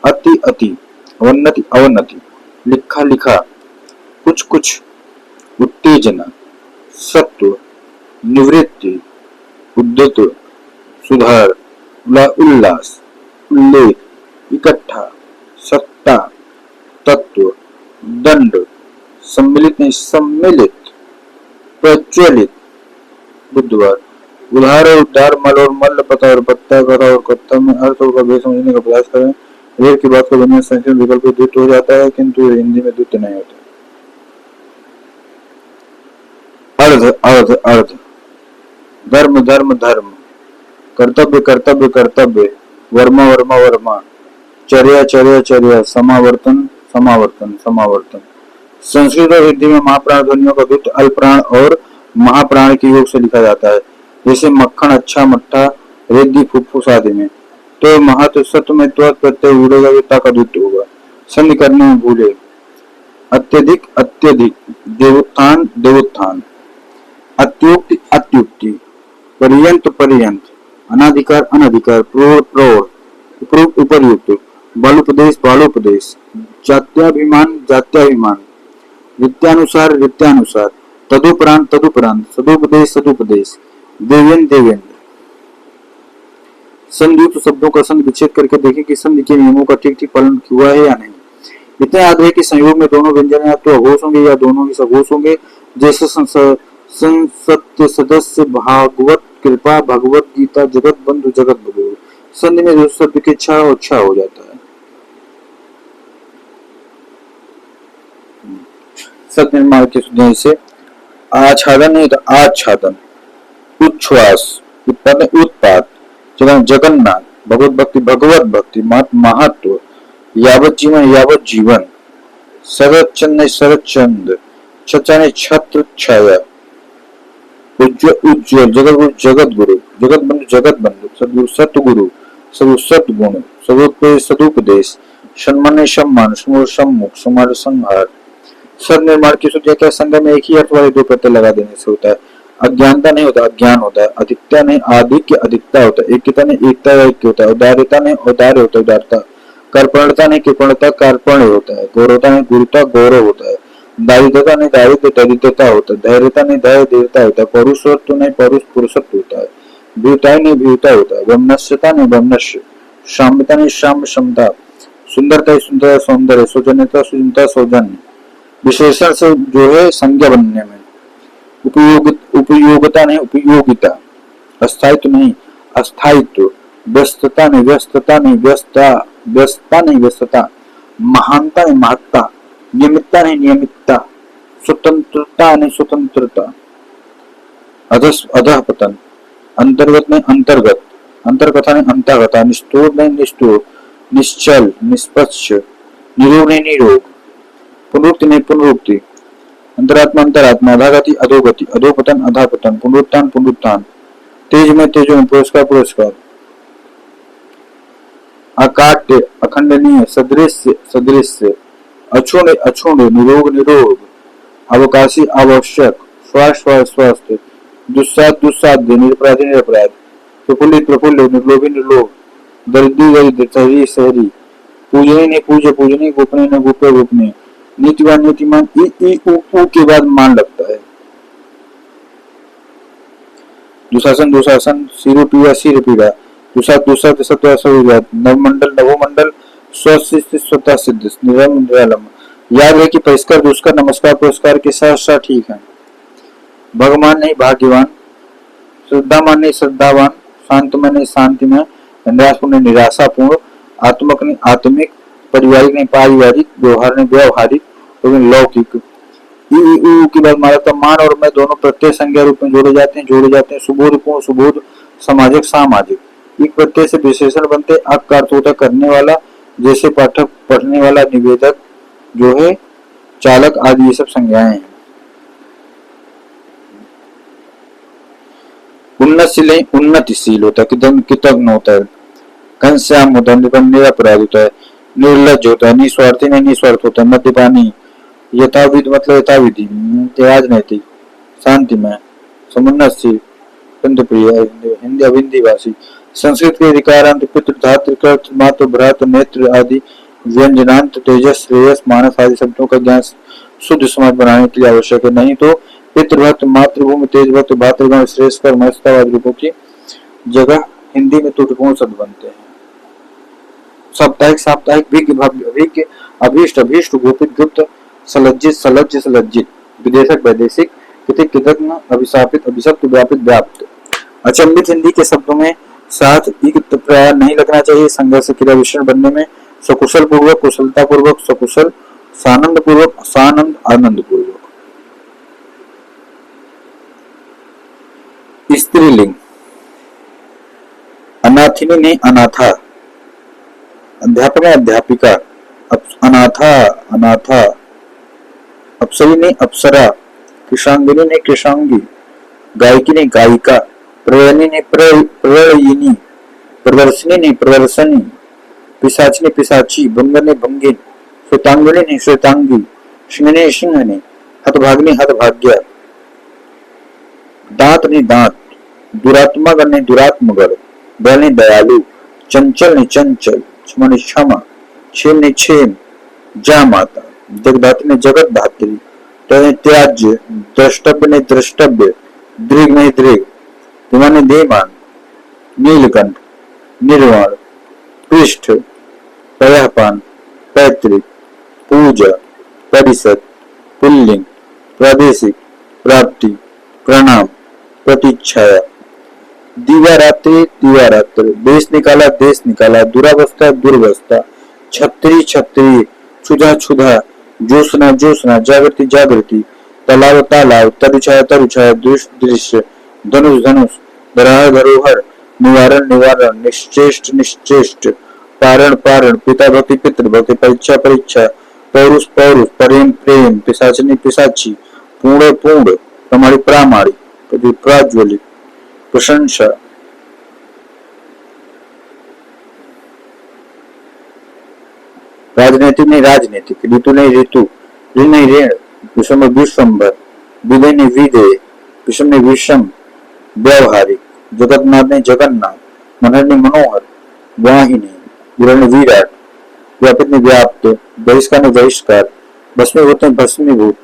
अति अति, अवन्नति अवन्नति, लिखा लिखा, कुछ कुछ, उत्तेजना, सत्व, निवृत्ति, उद्यत, सुधार, उल्लास, उल्लेख, इकट्ठा, सत्ता, तत्व, दंड, सम्मिलित नहीं सम्मिलित, प्रज्वलित, बुधवार। उधार और उद्धार, मल और मल्ल, पता और पत्ता, कथा और कत्ता में अर्थ और भेद समझने का प्रयास करें। वेद की बात को व्यंजन संस्कृत विकल्प द्वित्व हो जाता है, किंतु हिंदी में द्वित्व नहीं होता। अर्ध अर्ध अर्ध, धर्म धर्म धर्म, कर्तव्य कर्तव्य कर्तव्य, वर्मा वर्मा वर्मा, चर्या चर्या चर्या, समावर्तन समावर्तन समावर्तन। संस्कृत और हिंदी में महाप्राण ध्वनियों का द्वित्व अल्पप्राण और महाप्राण के योग से लिखा जाता है, जैसे मक्खन, अच्छा, मट्ठा, रिद्धि, फुफ्फुस आदि में। तो महत्व सत्व में प्रत्यय उड़ेगा, वित्ता का द्वित्व होगा। संधि करने में भूले, अत्यधिक अत्यधिक, देवोत्थान देवोत्थान, अत्युक्ति अत्युक्ति, पर्यंत पर्यंत, अनाधिकार अनधिकार, प्रौढ़ प्रौढ़, उपयुक्त उपर्युक्त, बालोपदेश बालोपदेश, जात्याभिमान जात्याभिमान, रीत्यानुसार रीत्यानुसार, तदुपरांत तदुपरांत, सदुपदेश सदुपदेश, देवेन देवेन। संयुक्त शब्दों का संधि विच्छेद करके देखें कि संधि के नियमों का ठीक ठीक पालन हुआ है या नहीं। इतना याद है कि संयोग में दोनों व्यंजन या तो अघोष होंगे या दोनों ही सघोष होंगे, जैसे सत्य सदस्य, भागवत कृपा, भगवत गीता, जगत बंधु जगत बंधु। संधि में दूसरे शब्द की इच्छा और इच्छा हो जाता है। सत्य निर्माण के सुधार से आच्छादन नहीं तो आच्छादन, उच्छ्वास, उत्पादन उत्पाद, जगन्नाथ, भगवत भक्ति, महत्व, यावत जीवन, शरद चंद शरद चंद, छचा ने छत्र छाया, उज्ज्वल, जगत गुरु, जगत बंधु, सदगुरु सतगुरु, सदगुण, सदुपदेश, सम्मान सम्मान, सम्मुख, समार संहार। सद निर्माण की शुद्धिया क्या, संज्ञा में एक ही अर्थ वाले दो प्रत्यय लगा देने से होता है। अज्ञानता नहीं होता अज्ञान होता है, अधिकता नहीं आधिक्य अधिकता होता है, एकता नहीं एकता ऐक्य होता है, उदारता नहीं औदार्य होता है उदारता, कार्पणता नहीं कृपणता कार्पण्य होता है, गौरवता नहीं गुरुता गौरव होता है, दारिद्रता नहीं दारिद्र दरिद्रता होता है, धैर्यता नहीं धैर्य धीरता होता है, परुषत्व नहीं परुष पुरुषत्व होता है, भीवता नहीं भीवता होता है, ब्रह्मण्यता नहीं ब्रह्मण्य, शाम्यता नहीं शाम्य क्षमता, सुंदरता ही सुंदरता सौंदर्य, सौजन्यता सुजनता सौजन्य, विशेषण से जो है संज्ञा बनने में, उपयोगिता नहीं उपयोगिता, अस्थायित्व नहीं अस्थायित्व, व्यस्तता नहीं व्यस्तता नहीं व्यस्तता, व्यस्तता नहीं व्यस्तता, महानता नहीं महत्ता, नियमितता नहीं नियमितता, स्वतंत्रता नहीं स्वतंत्रता, अधः पतन, अंतर्गत नहीं अंतर्गत, अंतर्कथा नहीं अंतर्कथा, निष्ठुर नहीं निष्ठुर, निश्चल निष्पक्ष, निरोग नहीं निरोग, पुनरुक्ति नहीं पुनरुक्ति, अंतरात्मा अंतरात्मा, अधागति अधोगति, अधोपतन अधापतन, पुनरुत्थान पुनरुत्थान, तेज में तेजो में, पुरस्कार पुरस्कार, अकाट्य अखंडनीय, सदृश्य सदृश्य, अछूण अछूण, निरोग निरोग, अवकाशी आवश्यक, स्वास्थ्य स्वास्थ्य, दुस्साध दुस्साध्य, निरपराधी निरपराध, प्रफुल्लित प्रफुल्ल, निर्लोभी निर्लोभ, दरिद्री दरिद्र, शहरी शहरी, पूजनी नहीं पूजे पूजनी, गोपनीय न गोप्य गोपनीय, नीतिवान नीतिमान, ई उ के बाद मान लगता है, दुशासन दुशासन, सिर पीड़ा सिर पीड़ा, दुसा दुसा सत्व सविजात, नवमंडल नवोमंडल, स्वसिद्ध स्वतः सिद्ध, निरम निरालम। याद है कि परिष्कार दुष्कर नमस्कार पुरस्कार के साथ साथ ठीक है। भगवान नहीं भाग्यवान, श्रद्धामान नहीं श्रद्धावान, शांतमय नहीं शांतिमय, निराशपूर्ण नहीं निराशापूर्ण, आत्मक नहीं आत्मिक, पारिवारिक नहीं पारिवारिक, व्यवहार नहीं व्यवहारिक, लौकिक। की बात मानवता मान और मैं दोनों प्रत्यय संज्ञा रूप में जोड़े जाते हैं, सुबोध पूर्ण सुबोध, सामाजिक सामाजिक, एक प्रत्यय से विशेषण बनते, अक का अर्थ होता करने वाला, जैसे पाठक पढ़ने वाला, निवेदक जो है, चालक आदि, ये सब संज्ञाएं हैं। उन्नतिशील होता है, कृतज्ञ होता है, घनश्याम होता है, निरपराध होता है, निर्लज होता है, निस्वार्थी नहीं निस्वार्थ होता है, मद्यपानी, यथाविध मतलब यथाविधि, राजनैतिक, शांतिमय, समुन्नतशील, प्रिय, हिंदी अभिंदी भाषी, संस्कृत के अधिकारांत पितृ धातृ कृत मातृ भ्रात नेत्र आदि व्यंजनांत तेजस श्रेयस मानस आदि शब्दों का ज्ञान शुद्ध समाज बनाने के लिए आवश्यक है, नहीं तो पितृभक्त मातृभूमि तेजभक्त भातृगण श्रेष्ठ महत्तावाद रूपों की जगह हिंदी में त्रुटिपूर्ण शब्द बनते हैं। साप्ताहिक साप्ताहिक, विज्ञ अभीष्ट अभीष्ट, गोपित गुप्त, सलज्जित सलज्ज सलज्जित, विदेशक वैदेशिक, कृतज्ञ अभिशापित अभिशप्त, व्यापित व्याप्त। अचंबित हिंदी के शब्दों में साथ प्रयास नहीं लगना चाहिए संघर्ष क्रिया विशेषण बनने में। सकुशल पूर्वक, कुशलता पूर्वक, सकुशल, सानंद पूर्वक, सानंद, आनंद पूर्वक। स्त्रीलिंग, अनाथिनी ने अनाथा, अध्यापक ने अध्यापिका, अनाथा अनाथा, अप्सरी ने अप्सरा, कृषांगिनी ने कृषांगी, गायकी ने गायिका, प्रयनी ने प्रयिनी, प्रदर्शनी ने प्रदर्शनी, पिशाच ने पिशाची, भंग ने भंगिन, श्वेतांगिनी ने श्वेतांगी, सिंह ने सिंहनी, हतभाग्नि हतभाग्या, दांत ने दांत, दुरात्मागण ने दुरात्मगण, दयाल ने दयालु, चंचल ने चंचल, क्षमा ने क्षमा, क्षेम ने क्षेम, जा माता, जगदात्री ने जगत धात्री, त्याज्य, द्रष्टव्य ने द्रष्टव्य, दृग ने दृग, धीमान ने धीमान, नीलकंठ, निर्वाण, पृष्ठ, पयःपान, पैतृक, पूजा, परिषद, पुल्लिंग, प्रादेशिक, प्राप्ति, प्रणाम, प्रतीक्षाया, दिवारात्रि दिवारात्र, देश निकाला, दुरावस्था दुर्वस्था, छत्री छत्री, क्षुधा क्षुधा, ज्योत्सना ज्योत्सना, जागृति जागृति, तालाब तालाब, तरुछाया तरुछाया, दृश्य दृश्य, धनुष धनुष, धराहर धरोहर, निवारण निवारण, निश्चेष्ट निश्चेष्ट, पारण पारण, पिता भक्ति पितृ भक्ति, परीक्षा परीक्षा, पौरुष पौरुष, प्रेम प्रेम, पिशाचिनी पिशाची, पूर्ण पूर्ण, प्रमाणिक प्रामाणिक, प्राज्वलित, प्रशंसा। राजनीतिक नहीं राजनीतिक, ऋतु नहीं ऋतु, ऋण नहीं ऋण, विषम विषंबर, विदय नहीं विदय, विषम नहीं विषम, व्यवहारिक, जगन्नाथ नहीं जगन्नाथ, मनोहर नहीं मनोहर, वाहिनी, विराट नहीं विराट, व्यापित नहीं व्याप्त, बहिष्कार नहीं बहिष्कार, भस्मीभूत नहीं भस्मीभूत,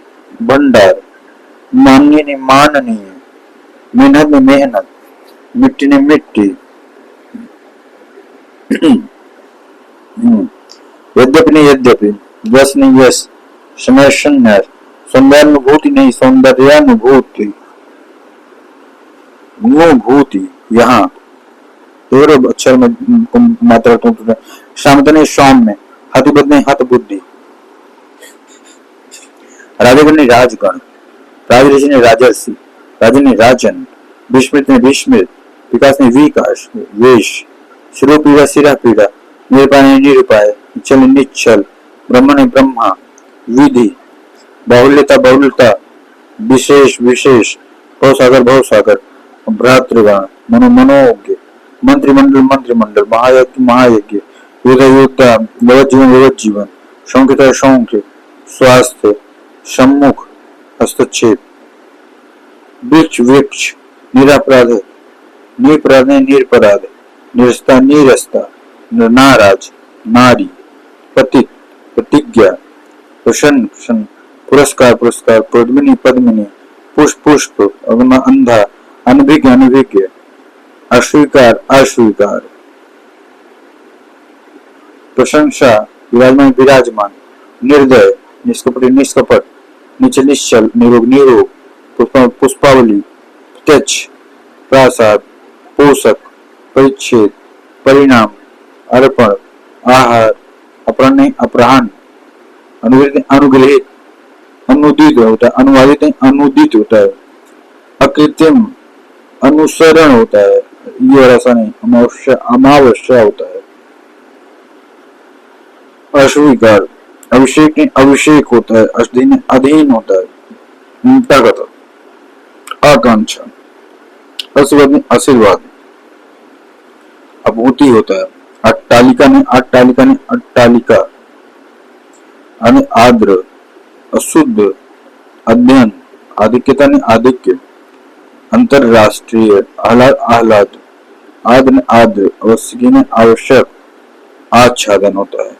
भंडार, माननीय नहीं माननीय, मेहनत नहीं मेहनत, मिट्टी नहीं मिट्टी, यद्यपि नहीं यद्यपि, यस नहीं यस, शनैर शनैर, सौंदर्यानुभूति नहीं सौंदर्यानुभूति, अनुभूति यहाँ और अक्षर में मात्रा शामत नहीं शाम में, हतबुद्ध नहीं हत बुद्धि, राजगण नहीं राजगण, राजऋषि ने राजर्षि, राजन ने राजन, विस्मृत ने विस्मृत, विकास ने विकास, वेश, शिरो पीड़ा सिरा पीड़ा, निरुपाय ने निरुपाय, निश्चल ने निश्चल, ब्रह्म ने ब्रह्मा, विधि, बाहुल्यता बहुलता, विशेष विशेष, भवसागर भवसागर, भ्रातृगण, मनो मनोज्ञ, मंत्रिमंडल मंत्रिमंडल, महायज्ञ महायज्ञ, योद्धा योद्धा, व्यवत जीवन, शौक्यता शौक्य, स्वास्थ्य, सम्मुख, हस्तक्षेप, वृक्ष वृक्ष, निरापराध निरपराध निरपराध, निरस्ता निरस्ता, नाराज नारी, पतित प्रतिज्ञा, प्रसन्न प्रसन्न, पुरस्कार पुरस्कार, पद्मिनी पद्मिनी, पुष्प पुष्प, अंधा अनभिज्ञ अनभिज्ञ, अस्वीकार अस्वीकार, प्रशंसा विराजमान विराजमान, निर्दय निष्कपट निष्कपट, निचल निश्चल, निरोग निरोग, पुष्पावली, प्रत्यक्ष, प्रासाद, पोषक, परिच्छेद, परिणाम, अर्पण, आहार, अपराह्न अपराह्न, अनुग्रहित अनुग्रहित, अनुदित होता है, अनुवादित अनुदित होता है, अकृत्रिम अनुसरण होता है, ये ऐसा नहीं, अमावस्या होता है, अस्वीकार, अभिषेक नहीं अभिषेक होता है, अधीन अधीन होता है, ताकत, आकांक्षा, आशीर्वाद, अभूति होता है, अट्टालिका ने अट्टालिका, आद्र, अशुद्ध, अध्ययन, आधिक्यता ने आधिक्य, अंतरराष्ट्रीय, आह्लाद आह्लाद, आद्र ने आद्र, आवश्यक ने आवश्यक, आच्छादन होता है।